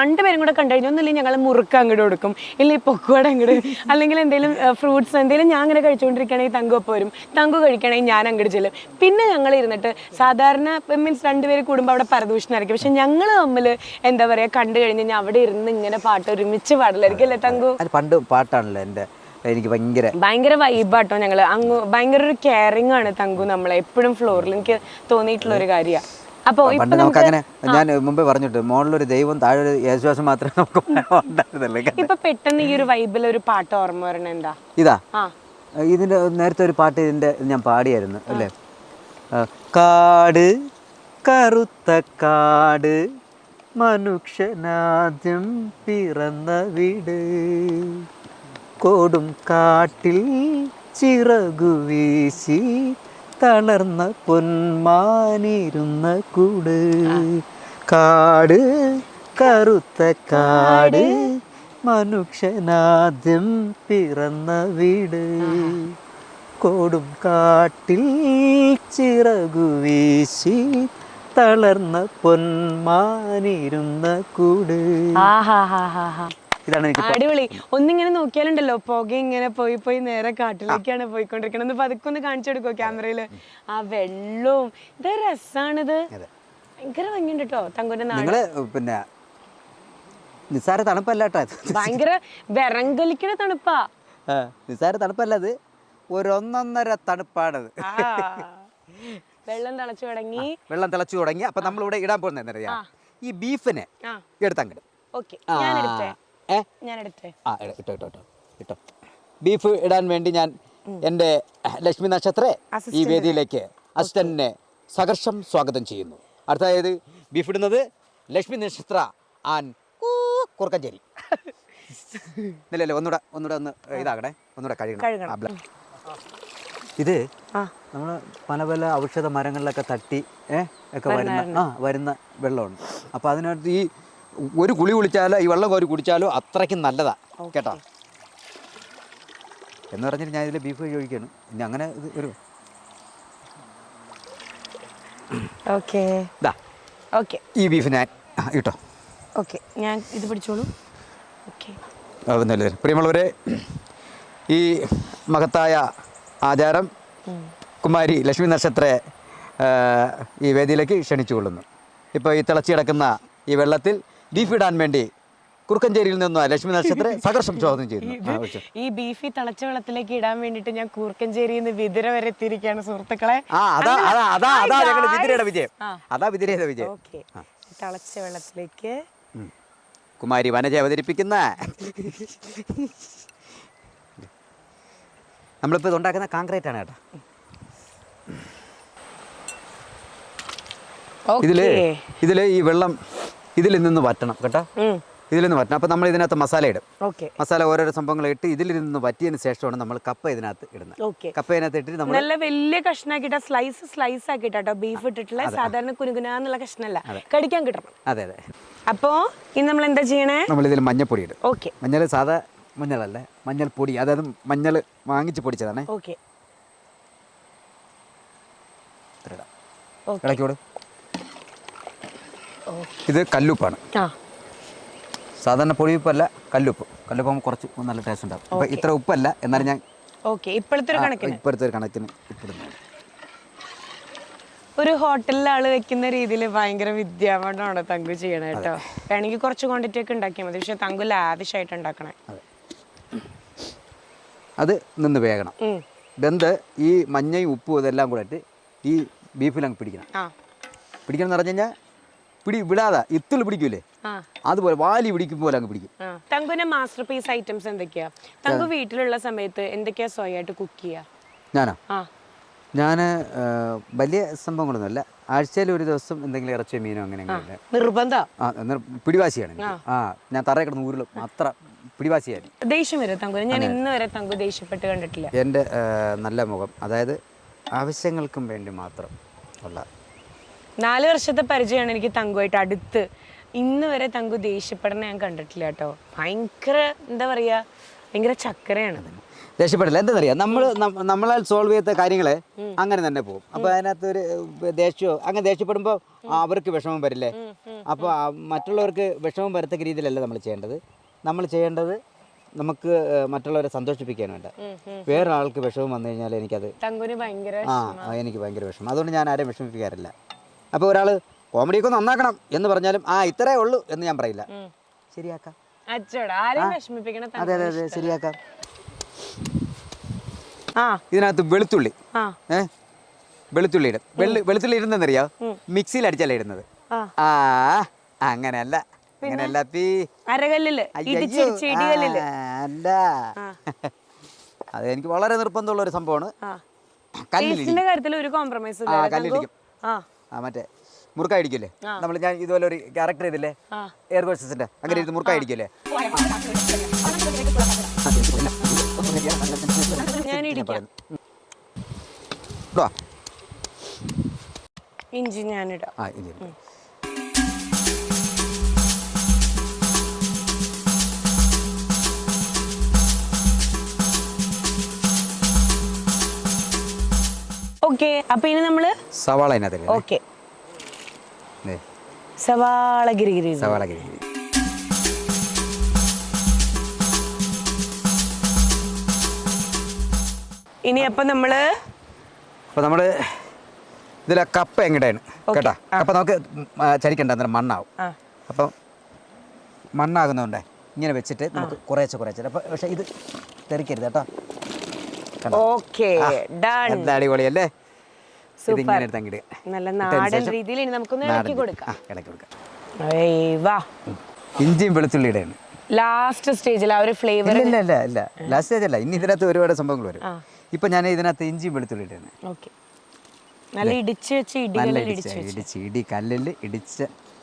കണ്ടു കഴിഞ്ഞാൽ ഒന്നുമില്ലെങ്കിൽ ഞങ്ങൾ മുറുക്ക് അങ്ങോട്ട് കൊടുക്കും, ഇല്ലെങ്കിൽ പൊക്കുവട അങ്ങോട്ട്, അല്ലെങ്കിൽ എന്തെങ്കിലും ഫ്രൂട്ട്സ് എന്തെങ്കിലും ഞാൻ അങ്ങനെ കഴിച്ചുകൊണ്ടിരിക്കുകയാണെങ്കിൽ തങ്കു ഒപ്പം വരും, തങ്കു കഴിക്കുകയാണെങ്കിൽ ഞാൻ അങ്ങോട്ട് ചെല്ലും. പിന്നെ ഞങ്ങൾ ഇരുന്നിട്ട് സാധാരണ മീൻസ് രണ്ടുപേര് കൂടുമ്പോൾ അവിടെ പരദൂഷണമായിരിക്കും. പക്ഷെ ഞങ്ങൾ തമ്മിൽ എന്താ പറയുക, കണ്ടു കഴിഞ്ഞ് കഴിഞ്ഞാൽ അവിടെ ഇരുന്ന് ഇങ്ങനെ പാട്ട് ഒരുമിച്ച് പാടില്ലായിരിക്കും അല്ലേ തങ്കു? പണ്ട് പാട്ടാണല്ലോ എനിക്ക് ഭയങ്കര വൈബാട്ടോ. ഞങ്ങള് അങ്ങ് ഭയങ്കര ഒരു കെയറിംഗ് ആണ് തങ്കു നമ്മളെ എപ്പോഴും ഫ്ലോറിൽ. എനിക്ക് തോന്നിയിട്ടുള്ള ഒരു കാര്യമാണ്. അപ്പൊ നമുക്ക് അങ്ങനെ ഞാൻ മുമ്പേ പറഞ്ഞിട്ട് മോളിലൊരു ദൈവം താഴെ ഒരു യേശുദാസ് മാത്രമേ നമുക്ക് ഉണ്ടായിരുന്നല്ലേ. ഇപ്പൊ പെട്ടെന്ന് ഈ ഒരു വൈബിൽ ഒരു പാട്ട് ഓർമ്മ വരണ എന്താ? ഇതാ ഇതിന്റെ നേരത്തെ ഒരു പാട്ട് ഇതിന്റെ ഞാൻ പാടിയായിരുന്നു അല്ലേ. കാട് കറുത്ത കാട് മനുഷ്യനാദ്യം പിറന്ന വീട്, കൊടും കാട്ടിൽ ചിറകു വീശി തളർന്ന പൊന്മാനിരുന്ന കൂട്. കാട് കറുത്ത കാട് മനുഷ്യനാദ്യം പിറന്ന വീട്, കൊടും കാട്ടിൽ ചിറകു വീശി തളർന്ന പൊന്മാനിരുന്ന കൂട്. അടിപൊളി. ഒന്നിങ്ങനെ നോക്കിയാലുണ്ടല്ലോ പുക ഇങ്ങനെ പോയി നേരെ കാട്ടിലേക്കാണ് പോയിക്കൊണ്ടിരിക്കണത്. പതുക്കെ ഒന്ന് കാണിച്ചു കൊടുക്കോ ക്യാമറയില്. ആ വെള്ളവും ഇത് രസാണിത്. ഭയങ്കര ഭംഗിയുണ്ട് കേട്ടോ തങ്കുന്റെ നാട്. പിന്നെ നിസാര തണുപ്പല്ല, ഭയങ്കര വിറങ്കലിക്കണ തണുപ്പാ. നിസാര തണുപ്പല്ല, അത് ഒരൊന്നൊന്നര തണുപ്പാണത്. വെള്ളം തിളച്ചു തുടങ്ങി. അപ്പൊ നമ്മളിവിടെ ഇടാൻ പോകുന്നത് ഈ ബീഫിനെ എടുത്തങ്ങട്. ഇട്ടോ ബീഫ് ഇടാൻ വേണ്ടി ഞാൻ എൻ്റെ ലക്ഷ്മി നക്ഷത്രേ ഈ വേദിയിലേക്ക് അസിസ്റ്റന്റിനെ സഹർഷം സ്വാഗതം ചെയ്യുന്നു. അടുത്തതായത് ബീഫ് ഇടുന്നത് ലക്ഷ്മി നക്ഷത്ര ആൻഡ് കുറുക്കഞ്ചേരി. ഇല്ലല്ലേ, ഒന്നുകൂടെ ഒന്ന് ഇതാകണേ, ഒന്നുകൂടെ കഴുകണം. ഇത് നമ്മൾ പല ഔഷധ മരങ്ങളിലൊക്കെ തട്ടി ഒക്കെ വരുന്ന വെള്ളമാണ്. അപ്പോൾ അതിനകത്ത് ഈ ഒരു കുളി കുളിച്ചാലോ ഈ വെള്ളം കോരി കുടിച്ചാലോ അത്രയ്ക്കും നല്ലതാ കേട്ടോ. എന്ന് പറഞ്ഞിട്ട് ഞാൻ ഇതിൽ ബീഫ് കഴിക്കുകയാണ്. ഇനി അങ്ങനെ ഒരു ഈ ബീഫ് ഞാൻ ഇട്ടോ. ഞാൻ ഇത് പിടിച്ചോളൂ. പ്രിയമുള്ളവരെ, ഈ മഹത്തായ ആചാരം കുമാരി ലക്ഷ്മി നക്ഷത്രയെ ഈ വേദിയിലേക്ക് ക്ഷണിച്ചുകൊള്ളുന്നു. ഇപ്പോൾ ഈ തിളച്ചു കിടക്കുന്ന ഈ വെള്ളത്തിൽ ബീഫ് ഇടാൻ വേണ്ടി കുറുക്കഞ്ചേരിയിൽ നിന്ന് ലക്ഷ്മി നക്ഷത്രയെ സഹർഷം സ്വാഗതം ചെയ്യുന്നു. ഈ ബീഫ് തിളച്ച വെള്ളത്തിലേക്ക് ഇടാൻ വേണ്ടിയിട്ട് ഞാൻ കുറുക്കഞ്ചേരിയിൽ നിന്ന് വിതിര വരെ എത്തിയിരിക്കുകയാണ് സുഹൃത്തുക്കളെ. വിജയം. തിളച്ച വെള്ളത്തിലേക്ക് കുമാരി വനജ അവതരിപ്പിക്കുന്ന നമ്മളിപ്പോൾ ഇത് ഉണ്ടാക്കുന്ന കോൺക്രീറ്റ് ആണ് കേട്ടോ. ഇതില് ഈ വെള്ളം ഇതിൽ നിന്ന് വറ്റണം കേട്ടോ. ഇതിൽ നിന്ന് വറ്റണം. അപ്പോൾ നമ്മൾ ഇതിനകത്ത് മസാല ഇടും. ഓക്കെ. മസാല ഓരോരോ സംഭവങ്ങൾ ഇട്ട് ഇതിൽ നിന്ന് വറ്റിയതിന് ശേഷമാണ് നമ്മൾ കപ്പ ഇതിനകത്ത് ഇടുന്നത്. ഓക്കെ. കപ്പ ഇതിനകത്ത് ഇട്ടിട്ട് നമ്മൾ നല്ല വലിയ കഷ്ണാക്കിട്ട സ്ലൈസ് ആക്കിട്ടോ ബീഫ് ഇട്ടിട്ടുള്ള സാധാരണ കുനുകുനാന്നുള്ള കഷ്ണല്ല കടിക്കാൻ കിട്ടണം. അതെ അതെ. അപ്പോ ഇനി നമ്മൾ എന്താ ചെയ്യണേ? നമ്മൾ ഇതിൽ മഞ്ഞൾപ്പൊടി ഇടും. ഓക്കെ. മഞ്ഞൾ സാധാ മഞ്ഞളല്ലേ, മഞ്ഞൾപ്പൊടി, അതായത് മഞ്ഞൾ വാങ്ങിച്ച് പൊടിച്ചതാണ്. ഓക്കെ. ഇളക്കിയോട്. ഇത് കല്ലുപ്പാണ്. സാധാരണ പൊടിയുപ്പല്ല, കല്ലുപ്പാകുമ്പോൾ കുറച്ച് നല്ല ടേസ്റ്റ് ഉണ്ടാവും. അപ്പോൾ ഇത്ര ഉപ്പല്ല, എന്നാലും ഞാൻ ഇപ്പോഴത്തെ ഒരു കണക്കിന് ഇപ്പിടുന്നു. ഒരു ഹോട്ടലിൽ ആള് വെക്കുന്ന രീതിയിൽ ഭയങ്കര വിദ്യാപഠനമാണ് തങ്കു ചെയ്യണേ കേട്ടോ. വേണമെങ്കിൽ കുറച്ച് ക്വാണ്ടിറ്റി ഒക്കെ ഉണ്ടാക്കിയാൽ മതി, പക്ഷെ തങ്കു ലാവിഷായിട്ട് ഉണ്ടാക്കണേ. അത് നിന്ന് വേകണം. വെന്ത് ഈ മഞ്ഞയും ഉപ്പും ഇതെല്ലാം കൂടെ ഇട്ട് ഈ ബീഫിലങ്ങ് പിടിക്കണം. പിടിക്കണം എന്ന് പറഞ്ഞു കഴിഞ്ഞാൽ വിടാതെ ഇത്തിൾ പിടിക്കൂലേ, അതുപോലെ വാലി പിടിക്കും പോലെ അങ്ങ് പിടിക്കും. തങ്കുവിന്റെ മാസ്റ്റർ പീസ് ഐറ്റംസ് എന്തൊക്കെയാ? തങ്കു വീട്ടിലുള്ള സമയത്ത് എന്തൊക്കെയാ സ്വയമായിട്ട് കുക്ക് ചെയ്യാ? ഞാൻ വലിയ സംഭവങ്ങളൊന്നുമല്ല. ആഴ്ചയിൽ ഒരു ദിവസം എന്തെങ്കിലും ഇറച്ചിയോ മീനോ അങ്ങനെ നിർബന്ധം. പിടിവാശിയാണ്. ഞാൻ തറയെ കിടന്ന് ഊരുളും, അത്ര പിടിവാശിയായിരുന്നു. ദേഷ്യം വരും തങ്കു? ഞാൻ ഇന്ന് വരെ തങ്കു ദേഷ്യപ്പെട്ട് കണ്ടിട്ടില്ല. എൻ്റെ നല്ല മുഖം, അതായത് ആവശ്യങ്ങൾക്കും വേണ്ടി മാത്രം ഉള്ള 4 വർഷത്തെ പരിചയമാണ് എനിക്ക് തങ്കുമായിട്ട് അടുത്ത്. ഇന്ന് വരെ തങ്കു ദേഷ്യപ്പെടുന്ന ഞാൻ കണ്ടിട്ടില്ല കേട്ടോ. ഭയങ്കര എന്താ പറയുക, ഭയങ്കര ചക്കരയാണ്. ദേഷ്യപ്പെടില്ല. എന്താണെന്നറിയാം, നമ്മളാൽ സോൾവ് ചെയ്യാത്ത കാര്യങ്ങൾ അങ്ങനെ തന്നെ പോകും. അപ്പോൾ അതിനകത്ത് ഒരു ദേഷ്യമോ അങ്ങനെ ദേഷ്യപ്പെടുമ്പോൾ അവർക്ക് വിഷമം വരില്ലേ. അപ്പോൾ മറ്റുള്ളവർക്ക് വിഷമം വരത്തക്ക രീതിയിലല്ല നമ്മൾ ചെയ്യേണ്ടത്. നമ്മൾ ചെയ്യേണ്ടത് നമുക്ക് മറ്റുള്ളവരെ സന്തോഷിപ്പിക്കാൻ വേണ്ട. വേറെ ആൾക്ക് വിഷമം വന്നു കഴിഞ്ഞാൽ എനിക്കത് എനിക്ക് ഭയങ്കര വിഷമം. അതുകൊണ്ട് ഞാൻ ആരെയും വിഷമിപ്പിക്കാറില്ല. അപ്പോൾ ഒരാൾ കോമഡിയൊക്കെ നന്നാക്കണം എന്ന് പറഞ്ഞാലും ഇത്രേ ഉള്ളൂ എന്ന് ഞാൻ പറയില്ല. ശരിയാക്കാം. അതെ അതെ അതെ, ശരിയാക്കാം. ഇതിനകത്ത് വെളുത്തുള്ളി വെളുത്തുള്ളി ഇടും. വെളുത്തുള്ളി ഇടുന്നറിയാ, മിക്സിയിൽ അടിച്ചല്ല ഇടുന്നത്. അങ്ങനെയല്ല, അങ്ങനെയല്ല അല്ല. അത് എനിക്ക് വളരെ നിർബന്ധമുള്ള ഒരു സംഭവമാണ്. കല്ലിലിരിക്കും. മറ്റേ മുറുക്കായി അടിക്കില്ലേ നമ്മൾ, ഞാൻ ഇതുപോലെ ഒരു ക്യാരക്ടർ ചെയ്തില്ലേ എയർ കോഴ്സസിന്റെ, അങ്ങനെ ഇരുന്ന് മുറുക്കായി അടിക്കില്ലേ. ഇഞ്ചി ഞാനിടാം. ഓക്കെ. അപ്പൊ ഇനി നമ്മള് സവാള അതിനകത്ത്. ഓക്കെ. സവാള ഗിരിഗിരി. ഇനി അപ്പൊ നമ്മള് ഇതിലെ കപ്പ എങ്ങടെയാണ് കേട്ടാ. അപ്പൊ നമുക്ക് ചരിക്കണ്ട, അന്നേരം മണ്ണാവും. അപ്പം മണ്ണാകുന്നതുകൊണ്ടേ ഇങ്ങനെ വെച്ചിട്ട് നമുക്ക് കുറേശ്ശെ. അപ്പൊ പക്ഷെ ഇത് തെറിക്കരുത് കേട്ടോ. എന്താ അടിപൊളിയല്ലേ. നല്ല നാടൻ രീതിയിൽ നമുക്കൊന്ന് ഇളക്കി കൊടുക്കാം. ഇഞ്ചിയും വെളുത്തുള്ളിയുടെ ലാസ്റ്റ് സ്റ്റേജിൽ ആ ഒരു ഫ്ലേവർ. ഇല്ല ലാസ്റ്റ് സ്റ്റേജ് അല്ല, ഇനി ഇതിനകത്ത് ഒരുപാട് സംഭവങ്ങൾ വരും. ഇപ്പൊ ഞാൻ ഇതിനകത്ത് ഇഞ്ചിയും വെളുത്തുള്ളിയുടെ നല്ല ഇടിച്ച് വെച്ച് ഇടി കല്ലിൽ ഇടിച്ച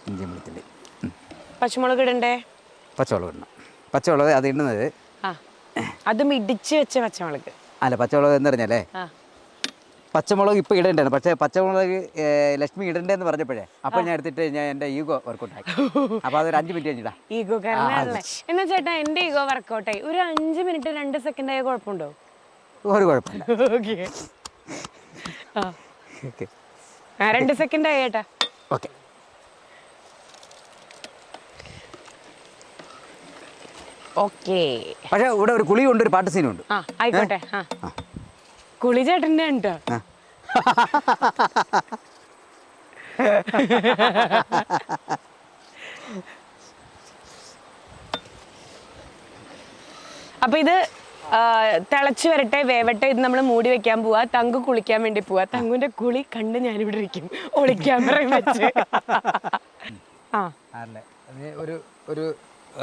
ഇഞ്ചിയും വെളുത്തുള്ളി. പച്ചമുളക് ഇടണ്ടേ? പച്ചമുളക് ഇടണം. പച്ചമുളക് അത് ഇടുന്നത് അതും ഇടിച്ച് വെച്ച പച്ചമുളക് അല്ല. പച്ചമുളക് എന്ന് പറഞ്ഞാലേ, പച്ചമുളക് ഇപ്പം ഇടേണ്ടതാണ്. പക്ഷേ പച്ചമുളക് ലക്ഷ്മി ഇടണ്ടേന്ന് പറഞ്ഞപ്പോഴേ അപ്പോൾ ഞാൻ എടുത്തിട്ട് ഞാൻ എൻ്റെ ഈഗോ വർക്കൗട്ട് ആക്കി. അപ്പോൾ അതൊരു 5 മിനിറ്റ് കഴിഞ്ഞിട്ടാ. ഈഗോ കാരണല്ലേ? എന്നാ ചേട്ടാ എൻ്റെ ഈഗോ വർക്കൗട്ടായി. ഒരു 5 മിനിറ്റ് 2 സെക്കൻഡ് ആയ കുഴപ്പമുണ്ടോ? ഒരു കുഴപ്പമില്ല. 2 സെക്കൻഡ് ആയി ചേട്ടാ. ഓക്കെ. ഓക്കെ. പക്ഷേ ഇവിടെ ഒരു കുളി ഉണ്ട്, ഒരു പാട്ട് സീനും ഉണ്ട്. ആയിക്കോട്ടെ. കുളി ചേട്ടൻ്റെ ഉണ്ടോ? അപ്പൊ ഇത് തിളച്ചു വരട്ടെ, വേവട്ടെ. ഇത് നമ്മൾ മൂടി വെക്കാൻ പോവാ. തങ്കു കുളിക്കാൻ വേണ്ടി പോവാ. തങ്കുവിന്റെ കുളി കണ്ട് ഞാനിവിടെ ഇരിക്കും ഒളിക്യാമറയും വെച്ച്.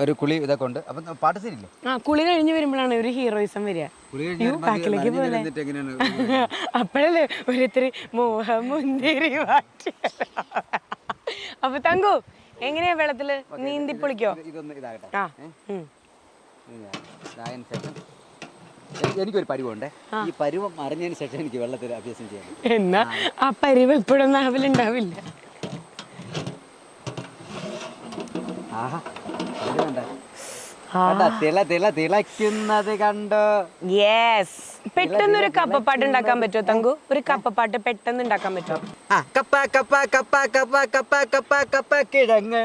ഒരു കുളി ഇതൊക്കെ ഉണ്ട്. അപ്പം പാട്ട് സീനില്ലേ? കുളി കഴിഞ്ഞ് വരുമ്പോഴാണ് ഒരു ഹീറോയിസം വരിക. ബാക്കിലേക്ക് പോലെ അപ്പോഴല്ലേ ഒരിത്തിരി മോഹമുന്തിരി വാറ്റി. അപ്പൊ തങ്കു എങ്ങനെയാ വെള്ളത്തില് നീന്തി പൊളിക്കോ? ഇതൊന്ന് ഇതാകട്ടെ. ആ ഇതായതിനു ശേഷം എനിക്കൊരു പരുവുണ്ട്. ഈ പരുവം അറിഞ്ഞതിന് ശേഷം എനിക്ക് വെള്ളത്തിൽ അഭ്യാസം ചെയ്യാൻ പറ്റും. എന്നാ ആ പരിവ് എപ്പോഴും നാവിലുണ്ടാവില്ല. ആഹാ തിളക്കുന്നത് കണ്ടോ? യെസ്. പെട്ടെന്നൊരു കപ്പപ്പാട്ട് ഉണ്ടാക്കാൻ പറ്റുമോ തങ്കു? ഒരു കപ്പപ്പാട്ട് പെട്ടെന്ന് ഉണ്ടാക്കാൻ പറ്റുമോ? കപ്പ കപ്പ കപ്പ കപ്പ കപ്പ കപ്പ കപ്പ കിഴങ്ങ്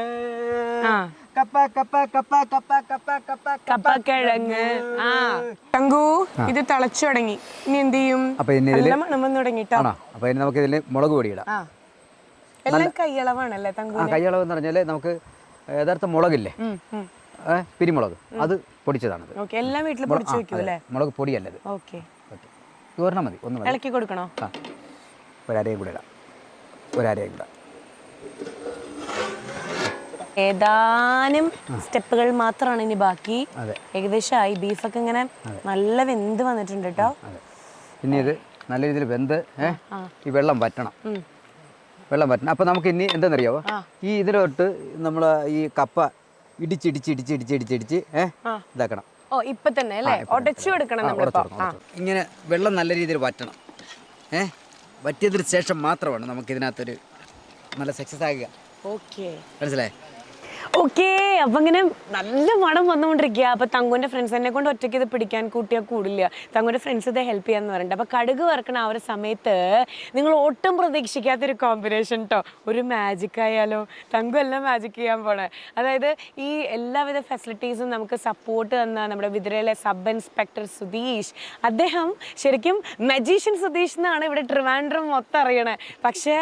കപ്പക്കിഴങ്ങ്. ആ തങ്കു, ഇത് തിളച്ചു തുടങ്ങി. ഇനി എന്ത് ചെയ്യും? നല്ല മണം വന്നു തുടങ്ങിട്ടോ. അപ്പൊ ഇനി നമുക്ക് ഇതിൽ മുളക് പൊടി ഇടാം. എല്ലാം കൈയളവാണല്ലേ തങ്കു? കൈയളവ് എന്ന് പറഞ്ഞാല് നമുക്ക് യഥാർത്ഥ മുളകില്ലേ, പിരിമുളക്, അത് പൊടിച്ചതാണത്. എല്ലാം വീട്ടിൽ പൊടിച്ചു വെക്കും അല്ലേ? മുളക് പൊടിയല്ലത്. ഓക്കെ, ഒരെണ്ണം മതി. ഒന്ന് ഇളക്കി കൊടുക്കണോ? ഒരരയും കൂടെ ഇടാം. ഒരരയും കൂടെ. ഏതാനും സ്റ്റെപ്പുകൾ മാത്രമാണ് ഇനി ബാക്കി. ഏകദേശമായി. ബീഫൊക്കെ ഇങ്ങനെ നല്ല വെന്ത് വന്നിട്ടുണ്ട് കേട്ടോ. ഇനി ഇത് നല്ല രീതിയിൽ വെന്ത് ഈ വെള്ളം വറ്റണം. അപ്പൊ നമുക്ക് ഇനി എന്താണെന്നറിയാവോ, ഈ ഇതിലോട്ട് നമ്മൾ ഈ കപ്പ ഇടിച്ചിടിച്ചിടിച്ചിടിച്ചിടിച്ചിടിച്ച് ഇതാക്കണം. ഓ, ഇപ്പൊ തന്നെ അല്ലേ? ഉടച്ചു എടുക്കണം. ഇങ്ങനെ വെള്ളം നല്ല രീതിയിൽ വറ്റണം. വറ്റിയതിന് ശേഷം മാത്രമാണ് നമുക്ക് ഇതിനകത്തൊരു നല്ല സക്സസ് ആകുക. ഓക്കെ, മനസ്സിലായി? ഓക്കെ. അപ്പൊ ഇങ്ങനെ നല്ല മണം വന്നുകൊണ്ടിരിക്കുക. അപ്പൊ തങ്കുവിന്റെ ഫ്രണ്ട്സ് എന്നെ കൊണ്ട് ഒറ്റയ്ക്ക് ഇത് പിടിക്കാൻ കൂട്ടിയാൽ കൂടില്ല. തങ്കുവിന്റെ ഫ്രണ്ട്സ് ഇത് ഹെൽപ്പ് ചെയ്യാന്ന് പറഞ്ഞിട്ട്. അപ്പൊ കടുക് വറക്കണ ആ ഒരു സമയത്ത് നിങ്ങൾ ഒട്ടും പ്രതീക്ഷിക്കാത്തൊരു കോമ്പിനേഷൻ കേട്ടോ. ഒരു മാജിക് ആയാലോ. തങ്കു എല്ലാം മാജിക് ചെയ്യാൻ പോണേ. അതായത് ഈ എല്ലാവിധ ഫെസിലിറ്റീസും നമുക്ക് സപ്പോർട്ട് തന്ന നമ്മുടെ വിതുരയിലെ സബ് ഇൻസ്പെക്ടർ സുധീഷ്, അദ്ദേഹം ശരിക്കും മജീഷ്യൻ സുധീഷ് എന്നാണ് ഇവിടെ ട്രിവാൻഡ്രം മൊത്തം അറിയണേ. പക്ഷേ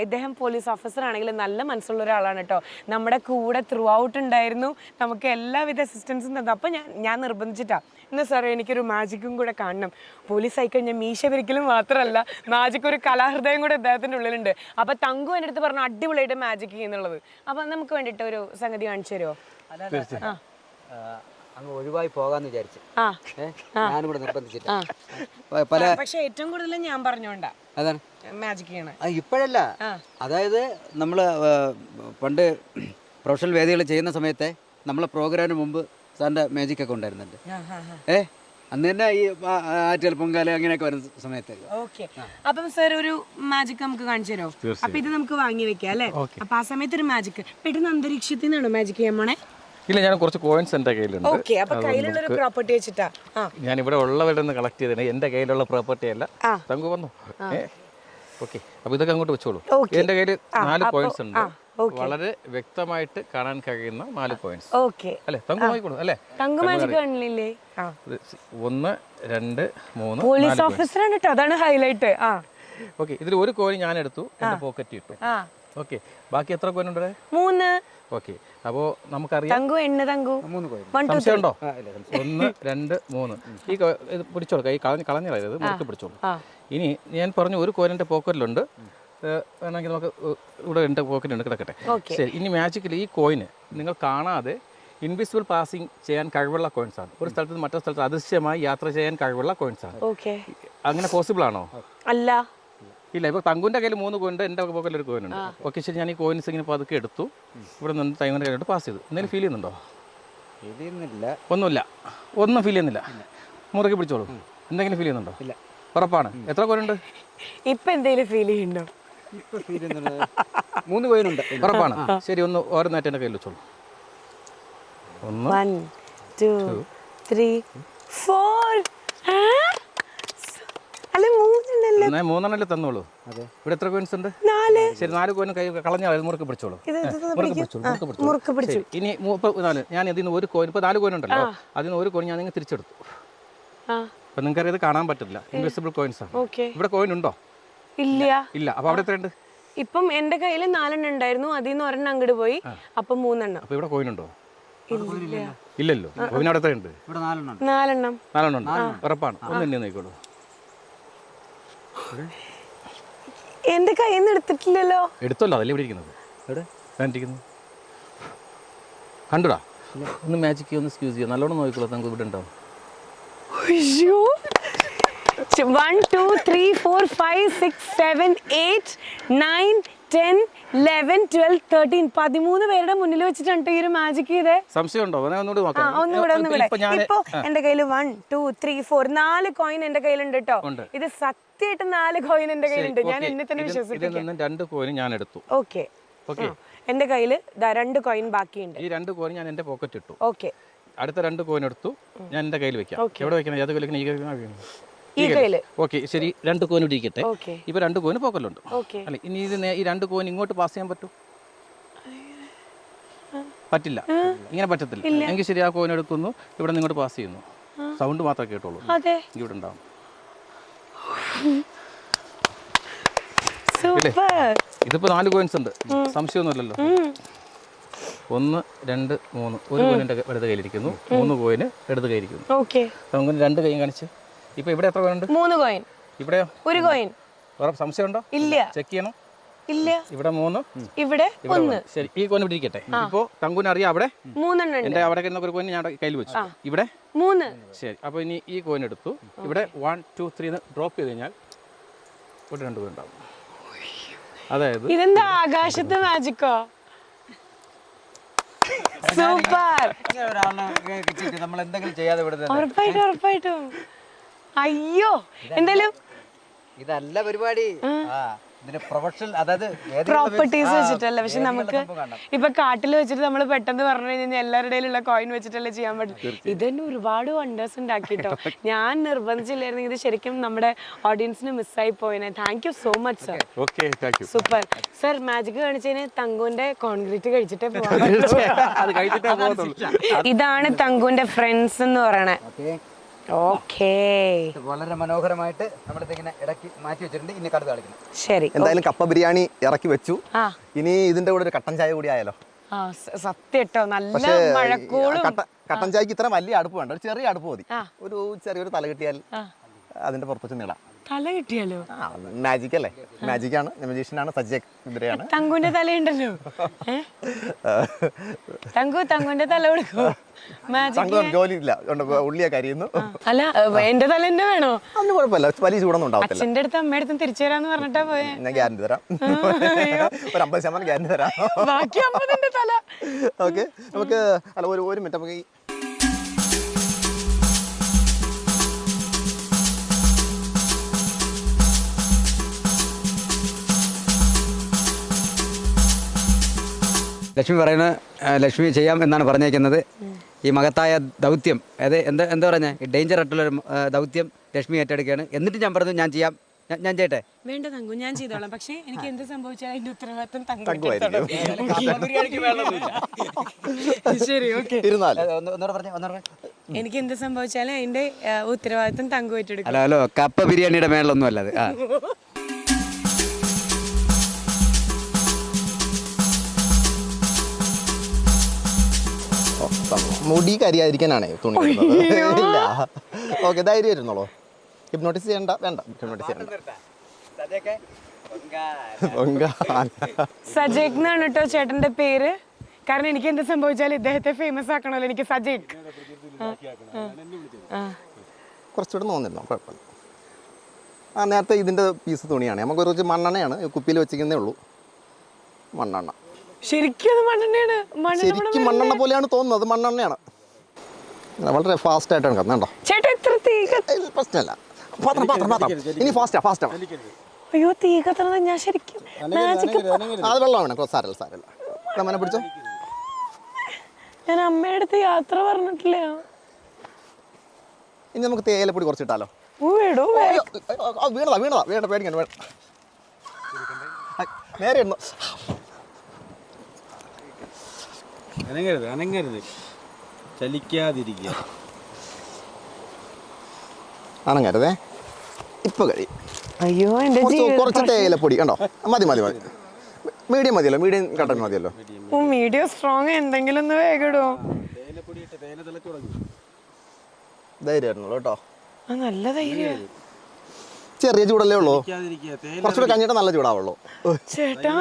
ഇദ്ദേഹം പോലീസ് ഓഫീസർ ആണെങ്കിൽ നല്ല മനസ്സുള്ള ഒരാളാണ് കേട്ടോ. നമ്മുടെ കൂടെ ത്രൂ ഔട്ട് ഉണ്ടായിരുന്നു. നമുക്ക് എല്ലാവിധ അസിസ്റ്റൻസും തന്നു. അപ്പം ഞാൻ നിർബന്ധിച്ചിട്ടാ, എന്നാ സാറേ എനിക്കൊരു മാജിക്കും കൂടെ കാണണം. പോലീസ് ആയിക്കഴിഞ്ഞാൽ മീശ പിരിക്കലും മാത്രമല്ല, മാജിക് ഒരു കലാഹൃദയം കൂടെ അദ്ദേഹത്തിൻ്റെ ഉള്ളിലുണ്ട്. അപ്പം തങ്കു എൻ്റെ അടുത്ത് പറഞ്ഞു അടിപൊളിയായിട്ട് മാജിക് ചെയ്യുന്നുള്ളത്. അപ്പം നമുക്ക് വേണ്ടിയിട്ട് ഒരു സംഗതി കാണിച്ചു തരുമോ? അങ്ങ് ഒഴിവായി പോകാന്ന് വിചാരിച്ചു. ഞാനിവിടെ നിർബന്ധിച്ചിട്ട്. പക്ഷെ ഏറ്റവും കൂടുതൽ ഞാൻ പറഞ്ഞോണ്ടാ അതാണ് മാജിക് ചെയ്യണേ. ഇപ്പോഴല്ല, അതായത് നമ്മള് പണ്ട് പ്രൊഫഷണൽ വേദികൾ ചെയ്യുന്ന സമയത്തെ നമ്മളെ പ്രോഗ്രാമിന് മുമ്പ് സാറിൻ്റെ മാജിക് ഒക്കെ ഉണ്ടായിരുന്നുണ്ട്. അന്ന് തന്നെ ഈ ആറ്റുകാൽ പൊങ്കാല അങ്ങനെയൊക്കെ വരുന്ന സമയത്ത്. ഓക്കെ, അപ്പം സാർ ഒരു മാജിക് നമുക്ക് കാണിച്ചു തരുമോ? അപ്പൊ ഇത് നമുക്ക് വാങ്ങി വെക്കാം അല്ലേ? അപ്പൊ ആ സമയത്ത് ഒരു മാജിക് പെട്ടെന്ന് അന്തരീക്ഷത്തിൽ നിന്നാണോ മാജിക് ചെയ്യാൻ പോണേ? ഇല്ല, ഞാൻ കുറച്ച് കോയിൻസ് എൻ്റെ കയ്യിലുണ്ട്. ഓക്കെ, അപ്പൊ കയ്യിലുള്ള ഒരു പ്രോപ്പർട്ടി വെച്ചിട്ടാ ഞാൻ ഇവിടെ ഉള്ളവരുടെ നിന്ന് കളക്ട് ചെയ്തേ. എൻ്റെ കയ്യിലുള്ള പ്രോപ്പർട്ടി അല്ല. തങ്കു വന്നു. ഓക്കെ, അപ്പൊ ഇതൊക്കെ അങ്ങോട്ട് വെച്ചോളൂ. എൻ്റെ കയ്യിൽ 4 കോയിൻസ് ഉണ്ട്. വളരെ വ്യക്തമായിട്ട് കാണാൻ കഴിയുന്ന 4 കോയിൻസ് അല്ലേ? തങ്കു നോക്കിക്കോളൂ അല്ലേ? 1 2 3 പോലീസ് ഓഫീസറാണ് കേട്ടോ, അതാണ് ഹൈലൈറ്റ്. ഓക്കെ, ഇതിൽ ഒരു കോയിൻ ഞാൻ എടുത്തു, എൻ്റെ പോക്കറ്റ് ഇട്ടു. ഓക്കെ, ബാക്കി എത്ര കോയിൻ ഉണ്ട്? 3. ഓക്കെ, അപ്പോ നമുക്കറിയാം. 3 ഉണ്ടോ? 1 2 3. ഈ ഇത് പിടിച്ചോളൂ, കൈ കളഞ്ഞത് മുറുക്കി പിടിച്ചോളൂ. ഇനി ഞാൻ പറഞ്ഞു ഒരു കോയിൻ എൻ്റെ പോക്കറ്റിലുണ്ട്. വേണമെങ്കിൽ നമുക്ക് ഇവിടെ എൻ്റെ പോക്കറ്റുണ്ട്, കിടക്കട്ടെ. ശരി, ഇനി മാജിക്കിൽ ഈ കോയിന് നിങ്ങൾ കാണാതെ ഇൻവിസിബിൾ പാസിംഗ് ചെയ്യാൻ കഴിവുള്ള കോയിൻസ് ആണ്. ഒരു സ്ഥലത്ത് നിന്ന് മറ്റൊരു സ്ഥലത്ത് അദൃശ്യമായി യാത്ര ചെയ്യാൻ കഴിവുള്ള കോയിൻസ് ആണ്. അങ്ങനെ പോസിബിൾ ആണോ? അല്ല, ഇല്ല. ഇപ്പോൾ തങ്കുവിൻ്റെ കയ്യിൽ 3 കോയിൻ ഉണ്ട്, എൻ്റെ പോക്കറ്റിൽ ഒരു കോയിൻ ഉണ്ട്. ഓക്കെ, ശരി, ഞാൻ ഈ കോയിൻസ് ഇങ്ങനെ പതുക്കെ എടുത്തു, ഇവിടെ നിന്ന് തങ്കുവിൻ്റെ കയ്യിലോട്ട് പാസ് ചെയ്തു. എന്തെങ്കിലും ഫീൽ ചെയ്യുന്നുണ്ടോ? ഒന്നുമില്ല, ഒന്നും ഫീൽ ചെയ്യുന്നില്ല. മുറുകെ പിടിച്ചോളൂ. എന്തെങ്കിലും ഫീൽ ചെയ്യുന്നുണ്ടോ? ഇല്ല. ഉറപ്പാണ്? എത്ര കോയിൻ ഉണ്ട്? ഇപ്പൊ എന്തെങ്കിലും ഫീൽ ചെയ്യുന്നുണ്ടോ? 3 കോയിനുണ്ട്. ഉറപ്പാണ്? ശരി, ഒന്ന് ഓരോന്നായിട്ട് എൻ്റെ കയ്യിൽ വെച്ചോളൂ. 1 2 3 4. അല്ല, 3 തന്നോളൂ. ഇവിടെ എത്ര കോയിൻസ് ഉണ്ട്? 4. ശരി, 4 കോയിൻ കൈ കളഞ്ഞാൽ മുറുക്കെ പിടിച്ചോളൂ. ഇനി 4 ഞാൻ ഇതിന് ഒരു കോയിൻ, ഇപ്പോൾ 4 കോയിൻ ഉണ്ടല്ലോ, അതിന് ഒരു കോയിൻ ഞാൻ നിങ്ങൾ തിരിച്ചെടുത്തു. അപ്പൊ നിങ്ങൾക്ക് ഇത് കാണാൻ പറ്റില്ല, ഇൻവിസിബിൾ കോയിൻസ് ആണ്. ഇവിടെ കോയിൻ ഉണ്ടോ? ഇല്ല. ഇല്ല. അപ്പൊ അവിടെ എത്രയുണ്ട്? ഇപ്പം എന്റെ കയ്യിൽ 4 ഉണ്ടായിരുന്നു, അതിൽ നിന്ന് 1 അങ്ങോട്ട് പോയി, അപ്പൊ 3. അപ്പൊ ഇവിടെ കോയിൻ ഉണ്ടോ? ഇല്ലല്ലോ. കോയിൻ അവിടെ എത്രയുണ്ട്? 4 ഉറപ്പാണ്? ഒന്ന് തന്നെ നോക്കിക്കോളൂ. എന്റെ കയ്യിൽ നിന്ന് എടുത്തിട്ടില്ലല്ലോ. എടുത്തല്ലോ, അതല്ലേ ഇവിടെ ഇരിക്കുന്നത്. കണ്ടുടാ? ഒന്ന് മാജിക് ഒന്ന് എക്സ്ക്യൂസ് ചെയ്യാം, നല്ലോണം നോക്കിക്കോളൂ. നമുക്ക് ഇവിടെ ഉണ്ടാവും. 1 2 3 4 5 6 7 8 9 10, 11, 12, 13 13 പേരുടെ മുന്നിൽ വെച്ചിട്ടുണ്ട് ഈ ഒരു മാജിക് ചെയ്തേ. സംശയമുണ്ടോ? ഒന്നുകൂടി ആ, നോക്കാം. ഒന്നുകൂടെ ഇപ്പൊ ഞാൻ ഇപ്പൊ എന്റെ കയ്യിൽ 1 2 3 4 4 കോയിൻ എന്റെ കയ്യിലുണ്ട് കേട്ടോ. ഇത് സത്യമായിട്ട് 4 കോയിൻ എന്റെ കയ്യിലുണ്ട്. ഞാൻ എന്നെ തന്നെ വിശ്വസിക്കും. ഇതിൽ നിന്ന് 2 കോയിൻ ഞാൻ എടുത്തു. ഓക്കെ എന്റെ കയ്യിൽ 2 കോയിൻ ബാക്കിയുണ്ട്. ഈ 2 കോയിൻ ഞാൻ എന്റെ പോക്കറ്റ് ഇട്ടു. ഓക്കെ അടുത്ത 2 കോയിൻ എടുത്തു, ഞാൻ എന്റെ കയ്യിൽ വെക്കാം. എവിടെ വെക്കണം? ഏത് കയ്യിൽ? ഈ കയ്യില്. ഓക്കെ ശരി, 2 കോയിൻ ഇരിക്കട്ടെ. ഓക്കെ ഇപ്പൊ 2 കോയിൻ പോക്കറ്റിലുണ്ട്. ഓക്കെ അല്ല, ഇനി ഈ 2 കോയിൻ ഇങ്ങോട്ട് പാസ് ചെയ്യാൻ പറ്റൂ? പറ്റില്ല, ഇങ്ങനെ പറ്റത്തില്ല. എങ്കിൽ ശരി, ആ കോയിൻ എടുക്കുന്നു, ഇവിടെ നിന്ന് ഇങ്ങോട്ട് പാസ് ചെയ്യുന്നു. സൗണ്ട് മാത്രമേ കേട്ടുള്ളൂ. അതെ, ഇവിടെ ഉണ്ടാവും. സൂപ്പർ. ഇതിപ്പോ 4 കോയിൻസ് ഉണ്ട്, സംശയമൊന്നുമില്ലല്ലോ. 1 2 3 ഒരു കോയിൻ എന്റെ ഇടത് കയ്യിലിരിക്കുന്നു, 3 കോയിന് ഇടത് കയ്യിരിക്കുന്നു. ഓക്കെ നമുക്ക് 2 കൈ കാണിച്ച്. ഇപ്പൊ ഇവിടെ എത്ര കോയിൻ ഉണ്ട്? 3 കോയിൻ. ഇവിടെയോ? 1 കോയിൻ. സംശയമുണ്ടോ? ഇല്ല. ചെക്ക് ചെയ്യണം. ഇല്ല. ഇവിടെ 3, ഇവിടെ 1. ശരി, ഈ കോയിൻ ഇവിടെ ഇരിക്കട്ടെ. ഇപ്പോ തങ്കുന് അറിയാം അവിടെ 3 എണ്ണം ഉണ്ട്. എന്റെ അവിടെ ഒരു കോയിൻ ഞാൻ കയ്യിൽ വെച്ചു. ഇവിടെ 3. ശരി, അപ്പൊ ഇനി ഈ കോയിൻ എടുത്തു, ഇവിടെ 1 2 3 ഡ്രോപ്പ് ചെയ്ത് കഴിഞ്ഞാൽ ഇവിടെ 2 കോയിൻ ഉണ്ടാവും. അതായത് ഇതെന്താ ആകാശത്തെ മാജിക്കോ? സൂപ്പർ. നമ്മൾ എന്തെങ്കിലും ചെയ്യാതെ വിടുന്നത് ഉറപ്പായിട്ടും ഉറപ്പായിട്ടും. അയ്യോ, എന്തായാലും ഇതല്ല പരിപാടി. ഇതിന്റെ പ്രൊഫഷണൽ, അതായത് പ്രോപ്പർട്ടീസ് വെച്ചിട്ടല്ല. പക്ഷെ നമുക്ക് ഇപ്പൊ കാട്ടിൽ വെച്ചിട്ട് നമ്മൾ പെട്ടെന്ന് പറഞ്ഞു കഴിഞ്ഞാൽ എല്ലാവരുടെയിലുള്ള കോയിൻ വെച്ചിട്ടല്ലേ ചെയ്യാൻ പറ്റും. ഇതന്നെ ഒരുപാട് വണ്ടേഴ്സ് ഉണ്ടാക്കിട്ടോ. ഞാൻ നിർബന്ധിച്ചില്ലായിരുന്നെങ്കിൽ ഇത് ശരിക്കും നമ്മുടെ ഓഡിയൻസിന് മിസ്സായി പോയനെ. Thank you so much sir. Super sir. Magic കാണിച്ചതിന് തങ്കുവിന്റെ കോൺക്രീറ്റ് കഴിച്ചിട്ടേ പോവാൻ. ഇതാണ് തങ്കുവിന്റെ ഫ്രണ്ട്സ് എന്ന് പറയണേ. ഓക്കേ, വളരെ മനോഹരമായിട്ട് നമ്മളിങ്ങനെ ഇടയ്ക്ക് മാറ്റി വെച്ചിട്ടുണ്ട്. ഇനി കടുത്ത് കളിക്കണം. ശരി, എന്തായാലും കപ്പ ബിരിയാണി ഇറക്കി വെച്ചു. ഇനി ഇതിന്റെ കൂടെ ഒരു കട്ടൻ ചായ കൂടി ആയാലോ? സത്യട്ടോ, നല്ല മഴക്കോളും. കട്ടൻ ചായക്ക് ഇത്ര വലിയ അടുപ്പ് വേണ്ട, ഒരു ചെറിയ അടുപ്പ് മതി. ഒരു ചെറിയൊരു തല കിട്ടിയാൽ അതിന്റെ പുറത്ത് വെച്ച് നീടാം. തല കിട്ടിയാലോ? മാജിക് അല്ലേ? മാജിക്കാണ്, മജീഷ്യനാണ്, സജ്ജക് കുതിരയാണ്. തങ്കുവിന്റെ തലയുണ്ടല്ലോ. തങ്കുവിന്റെ തല കൊടുക്കോ? ജോലി ഇല്ല, ഉള്ളിയൊക്കെ അരിയുന്നു. അല്ല, എന്റെ തല എന്നെ വേണോ? അതൊന്നും കുഴപ്പമില്ല, വലിയ ചൂടൊന്നും ഉണ്ടാവത്തില്ല. അച്ഛന്റെ അടുത്ത് അമ്മയുടെ അടുത്തും തിരിച്ചു തരാന്ന് പറഞ്ഞിട്ടാ പോയെ. ഞാൻ ഗ്യാരണ്ടി തരാം, ഒരു 50% ഗ്യാരണ്ടി തരാം. ബാക്കി 50 തല. ഓക്കെ, നമുക്ക് അല്ല ഒരു മിനിറ്റ് നമുക്ക് ലക്ഷ്മി പറയുന്നത്, ലക്ഷ്മി ചെയ്യാം എന്നാണ് പറഞ്ഞേക്കുന്നത്. ഈ മഹത്തായ ദൗത്യം, അതായത് എന്താ പറഞ്ഞ ഡേഞ്ചർ ആയിട്ടുള്ളൊരു ദൗത്യം ലക്ഷ്മി ഏറ്റെടുക്കുകയാണ്. എന്നിട്ട് ഞാൻ പറഞ്ഞു ഞാൻ ചെയ്യാം, ഞാൻ ചെയ്യട്ടെ? വേണ്ട തങ്കു, ഞാൻ ചെയ്തോളാം. പക്ഷെ എനിക്ക് എന്ത് സംഭവിച്ചാൽ അതിന്റെ ഉത്തരവാദിത്വം തങ്കു. ശരി, ഓക്കെ. എനിക്ക് എന്ത് സംഭവിച്ചാലും അതിന്റെ ഉത്തരവാദിത്വം തങ്കു ഏറ്റെടുക്കും. ഹലോ, കപ്പ ബിരിയാണിയുടെ മേളൊന്നും അല്ലത്. മുടി കരിയാതിരിക്കാനാണേ തുണി ഇല്ല. ഓക്കെ, ധൈര്യം ഇരുന്നോളൂ. ഹിപ്നോട്ടിസ് ചെയ്യണ്ട, വേണ്ട ഹിപ്നോട്ടിസ് ചെയ്യണ്ട. സജേക് എന്നാണ് കേട്ടോ ചേട്ടന്റെ പേര്. കാരണം എനിക്ക് എന്ത് സംഭവിച്ചാലും ഇദ്ദേഹത്തെ ഫേമസ് ആക്കണമല്ലോ. എനിക്ക് സജേക്. കുറച്ചുകൂടെ തോന്നിരുന്നോ? കുഴപ്പമില്ല. നേരത്തെ ഇതിൻ്റെ പീസ് തുണിയാണ്, നമുക്ക് കുറച്ച് മണ്ണെണ്ണയാണ് കുപ്പിയിൽ വെച്ചിരിക്കുന്നേ ഉള്ളൂ. മണ്ണെണ്ണ ശരിക്കും മണ്ണെണ്ണയാണ്. ശരിക്കും മണ്ണെണ്ണ പോലെയാണ് തോന്നുന്നത്, മണ്ണെണ്ണയാണ്. വളരെ ഫാസ്റ്റ് ആയിട്ടാണ് കണ്ടോ ചേട്ടാ. ഇത്ര തീ പ്രശ്നമല്ല, ഇനി ഫാസ്റ്റാ. അയ്യോ, തീ കത്തണത് ഞാൻ ശരിക്കും. അത് വെള്ളമാണ്, സാരല്ല. മനെ പിടിച്ചോ. ഞാൻ അമ്മയുടെ അടുത്ത് യാത്ര പറഞ്ഞിട്ടില്ല. ഇനി നമുക്ക് തേയിലപ്പൊടി കുറച്ചിട്ടാലോ? വീണതാ, പേടിക്കണ്ട. നേരെ ഇടണോ? അനങ്ങരുത്, ചലിക്കാതിരിക്കുക. അനങ്ങരുതേ, ഇപ്പൊ കഴിയും. അയ്യോ, എന്റെ കുറച്ച് തേയിലപ്പൊടി കണ്ടോ? മതി. മീഡിയം മതിയല്ലോ, മീഡിയം കട്ടൻ മതിയല്ലോ. മീഡിയം സ്ട്രോങ് എന്തെങ്കിലും ഒന്ന് വേഗം ഇടുവോ? ധൈര്യമായിരുന്നല്ലോ കേട്ടോ. നല്ല ധൈര്യം. ചെറിയ ചൂടല്ലേ ഉള്ളൂ, കുറച്ചുകൂടെ കഴിഞ്ഞിട്ട് നല്ല ചൂടാവുള്ളൂ. ചേട്ടാ,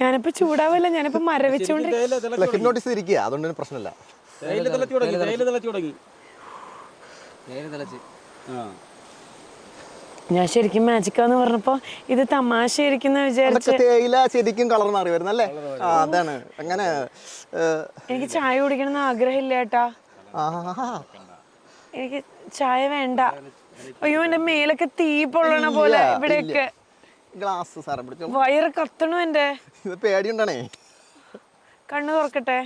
ഞാനിപ്പോ ചൂടാവില്ല, ഞാനിപ്പോ മരവിച്ചോണ്ടിരിക്കുക. ഹിപ്നോട്ടിസ് ഇരിക്കുക, അതുകൊണ്ട് പ്രശ്നമില്ല. ഞാൻ ശരിക്കും മാജിക്കാന്ന് പറഞ്ഞപ്പോ ഇത് തമാശയായിരിക്കും വിചാരിച്ചു. അതൊക്കെ തേയില ശരിക്കും കളർ മാറി വരുന്നല്ലേ? ആ അതാണ് അങ്ങനെ. എനിക്ക് ചായ കുടിക്കണമെന്ന് ആഗ്രഹമില്ല ഏട്ടാ. എനിക്ക് ചായ വേണ്ട. അയ്യോ എന്റെ മേലൊക്കെ തീ പൊള്ളണ പോലെ ഇവിടെയൊക്കെ. ഗ്ലാസ് സാറെ പിടിച്ചോ. വയറ് കത്തണു എന്റെ. ഇത് പേടിയുണ്ടാണേ. കണ്ണു തുറക്കട്ടെ.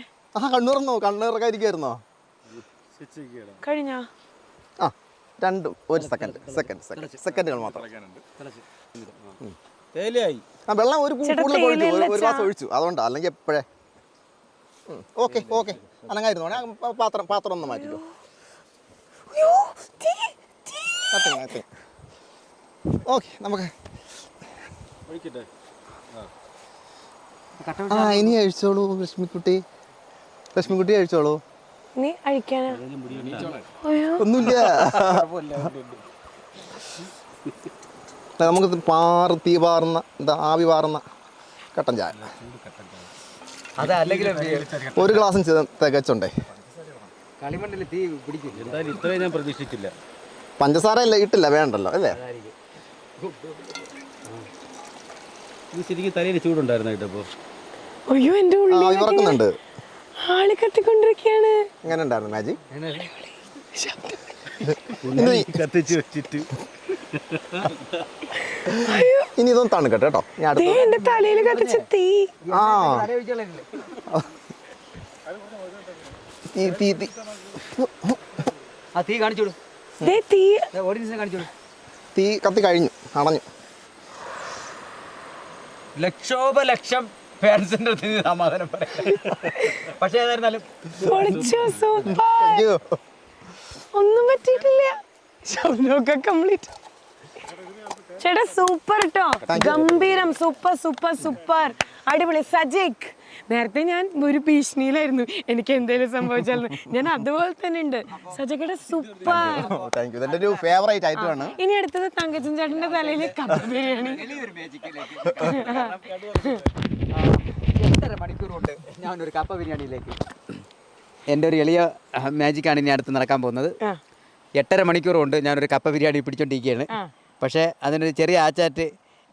കണ്ണു തുറന്നോ? കണ്ണു തുറക്കാതിരിക്കുവായിരുന്നോ? കഴിഞ്ഞാ? ആ രണ്ടും ഒരു സെക്കൻഡുകൾ മാത്രം. ആ വെള്ളം ഒരു കൂടുതൽ ഒഴിച്ചു, ഒരു ഗ്ലാസ് ഒഴിച്ചു, അതുകൊണ്ടാ. അല്ലെങ്കിൽ എപ്പോഴേ ഓക്കെ ഓക്കെ അനങ്ങായിരുന്നു. പാത്രം ഒന്ന് മാറ്റിക്കോ. ഓക്കെ നമുക്ക് ഇനി കഴിച്ചോളൂ ലക്ഷ്മിക്കുട്ടി. ലക്ഷ്മിക്കുട്ടി കഴിച്ചോളൂ. നീ അഴിക്കാനാ? ഒന്നുമില്ല. നമുക്ക് തീ പാറുന്ന ആവി പാറുന്ന കട്ടൻ ചായ ഒരു ഗ്ലാസും തികച്ചുണ്ടേ. കളിമണ്ണിൽ തീ പിടിക്കും. എന്തായാലും ഇത്രയും ഞാൻ പ്രതീക്ഷിച്ചില്ല. പഞ്ചസാര അല്ല ഇട്ടില്ല, വേണ്ടല്ലോ അല്ലേ? ഇത് ശരിക്കും തലയിൽ ചൂടുണ്ടായിരുന്നു കേട്ടപ്പോ. അയ്യോ എന്റെ ആവി പറക്കുന്നുണ്ട്. ആളി കത്തിക്കൊണ്ടിരിക്കുകയാണ്. എങ്ങനെ ഉണ്ടായിരുന്നു മാജി? കത്തിച്ച് വെച്ചിട്ട് ഇനി ഇതൊന്നും തണുക്കട്ടെ കേട്ടോ. എന്റെ തലയിൽ കത്തിച്ച തീ. തീ കാണിച്ചോളൂ. തീ കത്തി കഴിഞ്ഞു, അണഞ്ഞു. ലക്ഷോപലക്ഷം ഫാൻസിന്റെ അടുത്ത് സമാധാനം പറയാം. പക്ഷേ ഏതായിരുന്നാലും ഒന്നും പറ്റിയിട്ടില്ല. ശബ്ദമൊക്കെ കംപ്ലീറ്റ്. ചേട്ടാ സൂപ്പർ കേട്ടോ, ഗംഭീരം, സൂപ്പർ സൂപ്പർ സൂപ്പർ, അടിപൊളി. സജിക്, നേരത്തെ ഞാൻ ഒരു ഭീഷണിയിലായിരുന്നു എനിക്ക് എന്തെങ്കിലും സംഭവിച്ചാൽ. ഞാൻ അതുപോലെ തന്നെ ഉണ്ട്. സജിക്കയുടെ സൂപ്പർ. ഇനി അടുത്തത് തങ്കച്ചൻ ചേട്ടന്റെ തലയിൽ കപ്പ ബിരിയാണി. 8.5 മണിക്കൂർ കൊണ്ട് ഞാനൊരു കപ്പ ബിരിയാണിയിലേക്ക്. എൻ്റെ ഒരു എളിയ മാജിക്കാണ് ഇനി അടുത്ത് നടക്കാൻ പോകുന്നത്. 8.5 മണിക്കൂർ കൊണ്ട് ഞാനൊരു കപ്പ ബിരിയാണി പിടിച്ചോണ്ടിരിക്കുകയാണ്. പക്ഷേ അതിനൊരു ചെറിയ ആച്ചാറ്റ്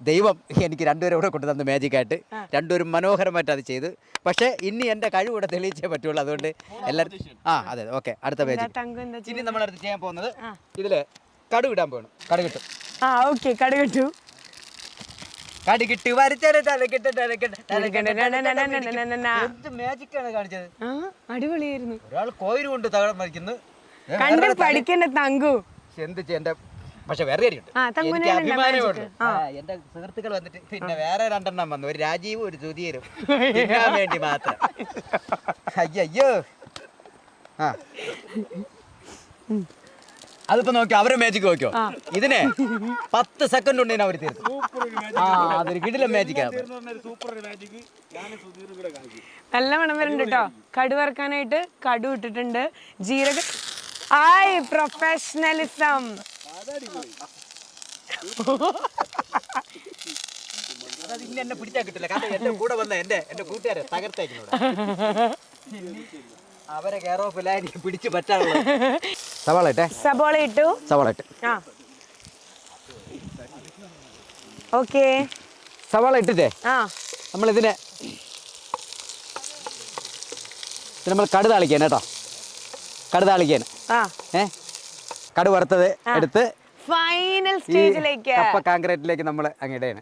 ദൈവം എനിക്ക് രണ്ടുപേരും കൂടെ കൊണ്ടു തന്ന മാജിക്കായിട്ട് രണ്ടുപേരും മനോഹരമായിട്ട് അത് ചെയ്തു. പക്ഷേ ഇനി എൻ്റെ കഴിവൂടെ തെളിയിച്ചേ പറ്റുള്ളൂ. അതുകൊണ്ട് എല്ലാവരും അതെ ഓക്കെ. അടുത്ത മാജിക് ഇനി നമ്മളടുത്ത് ചെയ്യാൻ പോകുന്നത് ഇതിൽ കടുക് ഇടാൻ പോകണം. കടുകിട്ടു. കടുകിട്ടു. കടുകിട്ട് മാജിക്കാണ് കാണിച്ചത്. അടിപൊളിയായിരുന്നു. ഒരാൾ കോയിന് കൊണ്ട് തകളം മരിക്കുന്നു. കണ്ട് പഠിക്കണ്ട തങ്കു. എന്ത് ചെയ്യണ്ട. പക്ഷെ വേറെ കാര്യമുണ്ട്, എനിക്ക് അഭിമാനമുണ്ട്. എന്റെ സുഹൃത്തുക്കൾ വന്നിട്ട് പിന്നെ വേറെ 2 എണ്ണം വന്നു. ഒരു രാജീവും ഒരു സുധീരും തിന്നാൻ വേണ്ടി മാത്രം. അയ്യോ അതിപ്പോ നോക്കി അവരെ മാജിക്ക് നോക്കിയോ. ഇതിനെ 10 സെക്കൻഡ് കൊണ്ട് അവർ തീർന്നു. അതൊരു കിടിലൻ മാജിക്കാണ്. നല്ല മണം വരുന്നുണ്ട് കേട്ടോ. കടു വറക്കാനായിട്ട് കടു ഇട്ടിട്ടുണ്ട്, ജീരക. പ്രൊഫഷണലിസം. എന്നെ പിടിച്ചാൽ കിട്ടില്ല. കാരണം എന്റെ കൂടെ വന്ന എന്റെ കൂട്ടുകാരെ തകർത്തേക്കുന്നോട് അവരെ കെയർ ഓഫ് എനിക്ക് പിടിച്ചു പറ്റാറുള്ളത്. സവാള ഇട്ടു. സവാള ഇട്ട്. ഓക്കെ. സവാള ഇട്ടിട്ടേ നമ്മളിതിനെ നമ്മൾ കടു താളിക്കാൻ കേട്ടോ. കടു താളിക്കാൻ കടു വറുത്തത് എടുത്ത് ഫൈനൽ സ്റ്റേജിലേക്ക് കപ്പ കോൺക്രീറ്റിലേക്ക് നമ്മൾ അങ്ങിടയാണ്.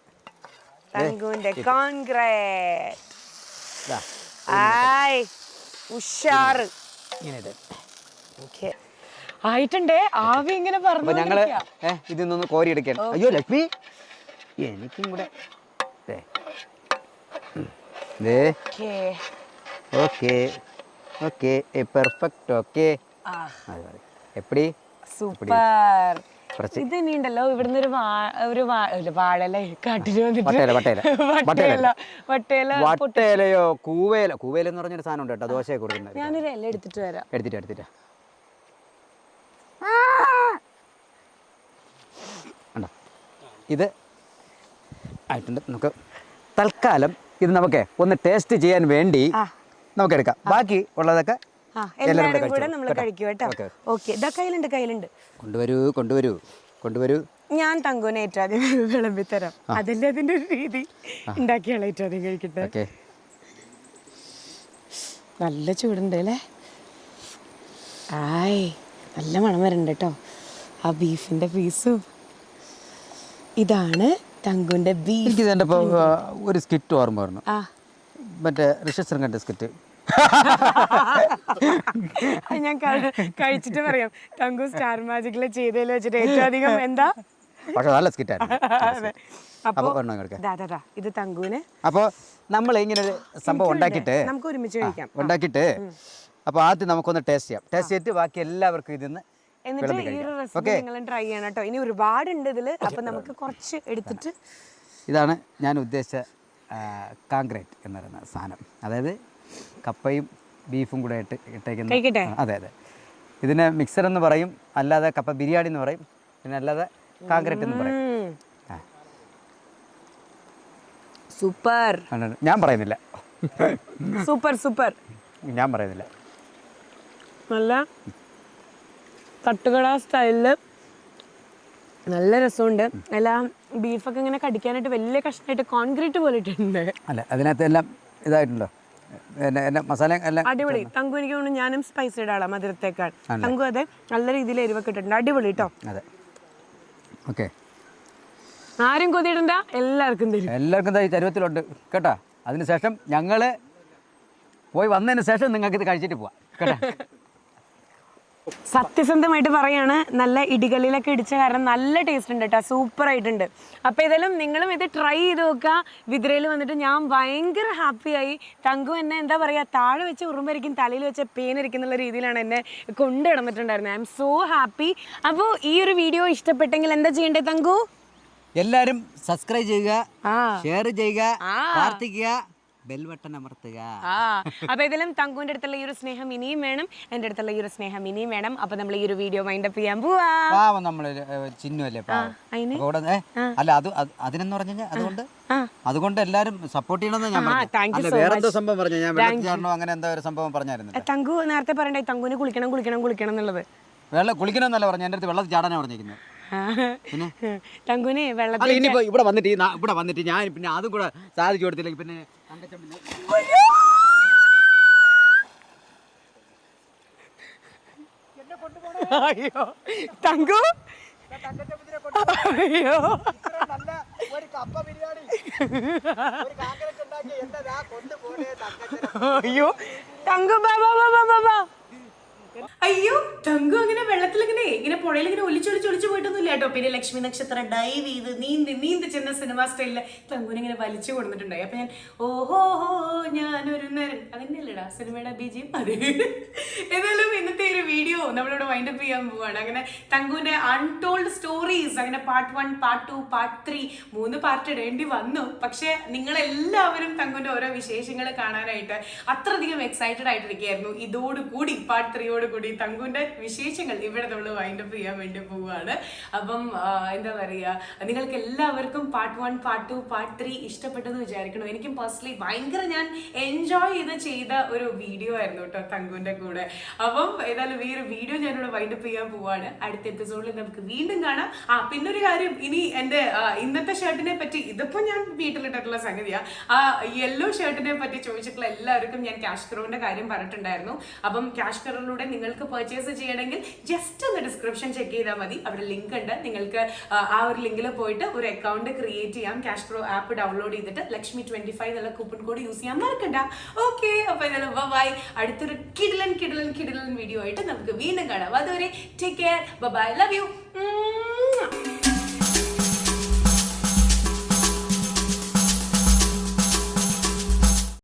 ഉഷാറ് ആയിട്ടുണ്ടേ. ആവി ഇങ്ങനെ പറഞ്ഞു. ഞങ്ങള് ഇതിന്നൊന്ന് കോരി എടുക്കാൻ. അയ്യോ ലക്ഷ്മി, എനിക്കും കൂടെ. Okay okay perfect. ഓക്കെ എപ്പടി സൂപ്പർ. ഇത് ഇനിയുണ്ടല്ലോ ഇവിടുന്ന് ഒരു വാഴല കാട്ടിൽ വട്ടയിലയോ കൂവേല. കൂവേല എന്ന് പറഞ്ഞൊരു സാധനം ഉണ്ട് കേട്ടോ, ദോശയൊക്കെ കൊടുക്കുന്നത്. ഞാനൊരു ഇല എടുത്തിട്ട് വരാം. എടുത്തിട്ടാ ഇത് ആയിട്ടുണ്ട്. നമുക്ക് തൽക്കാലം ഇത് നമുക്ക് ഒന്ന് ടേസ്റ്റ് ചെയ്യാൻ വേണ്ടി നമുക്ക് എടുക്കാം. ബാക്കി ഉള്ളതൊക്കെ എല്ലാവരും കൂടെ നമ്മൾ കഴിക്കും കേട്ടോ. ഓക്കെ. കയ്യിലുണ്ട്. കൊണ്ടുവരൂ. ഞാൻ തങ്കുവിനെ ഏറ്റവും ആദ്യം വിളമ്പിത്തരാം. അതല്ലേ അതിന്റെ ഒരു രീതി. ഉണ്ടാക്കിയാളെ ഏറ്റവും ആദ്യം കഴിക്കട്ടെ. ഓക്കെ. നല്ല ചൂടുണ്ട് അല്ലേ? ആയ് നല്ല മണം വരുന്നുണ്ട് കേട്ടോ. ആ ബീഫിന്റെ പീസും. ഇതാണ് തങ്കുവിന്റെ ബീഫ്. എനിക്ക് ഇതിൻ്റെ ഇപ്പോൾ ഒരു സ്കിറ്റ് ഓർമ്മ വരണം. മറ്റേ ഋഷശൃംഗൻ്റെ സ്കിറ്റ്. ഞാൻ കഴിച്ചിട്ട് പറയാം. തങ്കു സ്റ്റാർ മാജിക്കില് ചെയ്തതിൽ വെച്ചിട്ട് ഏറ്റവും അധികം എന്താ? പക്ഷെ നല്ല സ്കിറ്റായിരുന്നു. ഇത് തങ്കുവിന്. അപ്പോൾ നമ്മൾ ഇങ്ങനെ ഒരു സംഭവം ഉണ്ടാക്കിയിട്ട് നമുക്ക് ഒരുമിച്ച് കഴിക്കാം. ഉണ്ടാക്കിയിട്ട് അപ്പോൾ ആദ്യം നമുക്കൊന്ന് ടേസ്റ്റ് ചെയ്യാം. ടേസ്റ്റ് ചെയ്തിട്ട് ബാക്കി എല്ലാവർക്കും ഇതിന്ന് എന്നിട്ട് ഈ ഒരു റെസിപ്പി നിങ്ങൾ ട്രൈ ചെയ്യണം കേട്ടോ. ഇനി ഒരുപാടുണ്ട് ഇതിൽ. അപ്പം നമുക്ക് കുറച്ച് എടുത്തിട്ട്. ഇതാണ് ഞാൻ ഉദ്ദേശിച്ച കാങ്ക്രീറ്റ് എന്ന് പറയുന്ന സാധനം. അതായത് കപ്പയും ബീഫും കൂടെ ഇട്ടേക്കുന്ന. അതെ അതെ. ഇതിന് മിക്സർ എന്ന് പറയും, അല്ലാതെ കപ്പ ബിരിയാണി എന്ന് പറയും, പിന്നെ അല്ലാതെ കാങ്ക്രീറ്റ് എന്ന് പറയും. സൂപ്പർ. ഞാൻ പറയുന്നില്ല. Super super. ഞാൻ പറയുന്നില്ല. നല്ല തട്ടുകട സ്റ്റൈലില് നല്ല രസമുണ്ട്. എല്ലാം ബീഫൊക്കെ ഇങ്ങനെ കടിക്കാനായിട്ട് വലിയ കഷ്ണമായിട്ട് കോൺക്രീറ്റ് പോലെ ഇട്ടുണ്ട്. അല്ല, അതിനകത്ത് എല്ലാം ഇതായിട്ടുണ്ടോ മസാല എല്ലാം അടിപൊളി. തങ്കു എനിക്ക് തോന്നുന്നു ഞാനും സ്പൈസി ഇടാളാം മധുരത്തേക്കാൾ. തങ്കു അതെ നല്ല രീതിയിൽ എരിവൊക്കെ ഇട്ടിട്ടുണ്ട്. അടിപൊളി കേട്ടോ. അതെ. ഓക്കെ. ആരും കൊതിയിടണ്ട, എല്ലാവർക്കും തരും. എല്ലാവർക്കും ഈ ചരുവത്തിലുണ്ട് കേട്ടോ. അതിനുശേഷം ഞങ്ങൾ പോയി വന്നതിന് ശേഷം നിങ്ങൾക്ക് ഇത് കഴിച്ചിട്ട് പോവാം കേട്ടോ. സത്യസന്ധമായിട്ട് പറയാണ്, നല്ല ഇടികളിലൊക്കെ ഇടിച്ച കാരണം നല്ല ടേസ്റ്റ് ഉണ്ട് കേട്ടോ. സൂപ്പർ ആയിട്ടുണ്ട്. അപ്പോൾ ഏതായാലും നിങ്ങളും ഇത് ട്രൈ ചെയ്ത് നോക്കുക. വിദ്രയിൽ വന്നിട്ട് ഞാൻ ഭയങ്കര ഹാപ്പിയായി. തങ്കു എന്നെ എന്താ പറയുക, താഴെ വെച്ച് ഉറുമ്പരിക്കും തലയിൽ വെച്ച് പേനരിക്കും എന്നുള്ള രീതിയിലാണ് എന്നെ കൊണ്ടു കിടന്നിട്ടുണ്ടായിരുന്നത്. I am so happy. അപ്പോൾ ഈ ഒരു വീഡിയോ ഇഷ്ടപ്പെട്ടെങ്കിൽ എന്താ ചെയ്യണ്ടേ തങ്കു? എല്ലാവരും സബ്സ്ക്രൈബ് ചെയ്യുക, ഷെയർ ചെയ്യുക, പ്രാർത്ഥിക്കുക, ബെൽ ബട്ടൺ അമർത്തുക. അപ്പൊ ഇതിലും തങ്കുവിന്റെ അടുത്തുള്ള ഈ ഒരു സ്നേഹം ഇനിയും വേണം, എൻ്റെ അടുത്തുള്ള ഈ ഒരു സ്നേഹം ഇനിയും വേണം. അപ്പൊ നമ്മൾ ഈ ഒരു വീഡിയോ വൈൻഡപ്പ് ചെയ്യാൻ പോവാ. പാവം നമ്മള് ചിഹ്നല്ലേ അല്ല, അത് അതിനെന്ന് പറഞ്ഞു കഴിഞ്ഞാൽ അതുകൊണ്ട് എല്ലാരും സപ്പോർട്ട് ചെയ്യണമെന്ന് ഞാൻ പറഞ്ഞു. വേറെ എന്തോ സംഭവം പറഞ്ഞു, ഞാൻ വെള്ളത്തിലാണോ അങ്ങനെ എന്തോ ഒരു സംഭവം പറഞ്ഞായിരുന്നു. തങ്കു നേരത്തെ പറയണ്ടേ തങ്കുവിന് കുളിക്കണം കുളിക്കണം കുളിക്കണം എന്നുള്ളത്. കുളിക്കണം എന്നല്ല പറഞ്ഞു, എൻ്റെ അടുത്ത് വെള്ളത്തിൽ ചാടാനാണ് പറഞ്ഞിരിക്കുന്നത്. തങ്കുവിന് വെള്ളത്തിൽ ഇനിയിപ്പോ ഇവിടെ വന്നിട്ട് ഞാൻ പിന്നെ അതും കൂടെ സാധിച്ചു കൊടുത്തില്ലെങ്കിൽ പിന്നെ അയ്യോ തങ്കു, അയ്യോ അയ്യോ തങ്കു ബാബാ ബാബാ ബാബാ. അയ്യോ തങ്കു അങ്ങനെ വെള്ളത്തിൽ ഇങ്ങനെ പുഴയിൽ ഇങ്ങനെ ഒലിച്ചൊലിച്ച് പോയിട്ടൊന്നുമില്ല കേട്ടോ. പിന്നെ ലക്ഷ്മി നക്ഷത്ര ഡൈവ് ചെയ്ത് നീന്തി ചെന്ന സിനിമ സ്റ്റൈലില് തങ്കുവിനെ ഇങ്ങനെ വലിച്ചു കൊടുത്തിട്ടുണ്ടായി. അപ്പൊ ഞാൻ ഓഹോ ഞാനൊരു നേരം അതിൻ്റെല്ലേടാ സിനിമയുടെ ബിജിയും. അതെ. ഏതായാലും ഇന്നത്തെ ഒരു വീഡിയോ നമ്മളിവിടെ വൈൻഡപ്പ് ചെയ്യാൻ പോവാണ്. അങ്ങനെ തങ്കുവിന്റെ അൺടോൾഡ് സ്റ്റോറീസ് അങ്ങനെ പാർട്ട് 1, പാർട്ട് 2, പാർട്ട് 3 3 പാർട്ട് ഇടേണ്ടി വന്നു. പക്ഷെ നിങ്ങളെല്ലാവരും തങ്കുവിന്റെ ഓരോ വിശേഷങ്ങൾ കാണാനായിട്ട് അത്രയധികം എക്സൈറ്റഡ് ആയിട്ടിരിക്കുകയായിരുന്നു. ഇതോടുകൂടി പാർട്ട് 3 കൂടി തങ്കുവിന്റെ വിശേഷങ്ങൾ ഇവിടെ നമ്മൾ വൈൻഡപ്പ് ചെയ്യാൻ വേണ്ടി പോവുകയാണ്. അപ്പം എന്താ പറയുക, നിങ്ങൾക്ക് എല്ലാവർക്കും പാർട്ട് 1, പാർട്ട് 2, പാർട്ട് 3 ഇഷ്ടപ്പെട്ടെന്ന് വിചാരിക്കണം. എനിക്കും പേഴ്സണലി ഭയങ്കര ഞാൻ എൻജോയ് ചെയ്ത ഒരു വീഡിയോ ആയിരുന്നു കേട്ടോ തങ്കുവിന്റെ കൂടെ. അപ്പം ഏതായാലും ഈ ഒരു വീഡിയോ ഞാനിവിടെ വൈൻഡപ്പ് ചെയ്യാൻ പോവാണ്. അടുത്ത എപ്പിസോഡിൽ നമുക്ക് വീണ്ടും കാണാം. പിന്നൊരു കാര്യം, ഇനി എൻ്റെ ഇന്നത്തെ ഷർട്ടിനെ പറ്റി, ഇതിപ്പോൾ ഞാൻ വീട്ടിലിട്ടിട്ടുള്ള സംഗതിയാണ്. ആ യെല്ലോ ഷർട്ടിനെ പറ്റി ചോദിച്ചിട്ടുള്ള എല്ലാവർക്കും ഞാൻ ക്യാഷ് കറോന്റെ കാര്യം പറഞ്ഞിട്ടുണ്ടായിരുന്നു. അപ്പം ക്യാഷ് കറോയിലൂടെ നിങ്ങൾക്ക് പർച്ചേസ് ചെയ്യണമെങ്കിൽ ജസ്റ്റ് ഒന്ന് ഡിസ്ക്രിപ്ഷൻ ചെക്ക് ചെയ്താൽ മതി. അവിടെ ലിങ്ക് ഉണ്ട്. നിങ്ങൾക്ക് ആ ഒരു ലിങ്കിൽ പോയിട്ട് ഒരു അക്കൗണ്ട് ക്രിയേറ്റ് ചെയ്യാം. ക്യാഷ് പ്രോ ആപ്പ് ഡൗൺലോഡ് ചെയ്തിട്ട് ലക്ഷ്മി 25 എന്നുള്ള കൂപ്പൺ കോഡ് യൂസ് ചെയ്യാൻ മറക്കണ്ട. ഓക്കെ, അപ്പോൾ ഇതെല്ലാം ബൈ. അടുത്തൊരു കിടിലൻ വീഡിയോ ആയിട്ട് നമുക്ക് വീണ്ടും കാണാം. അതുവരെ take care, bye, love U.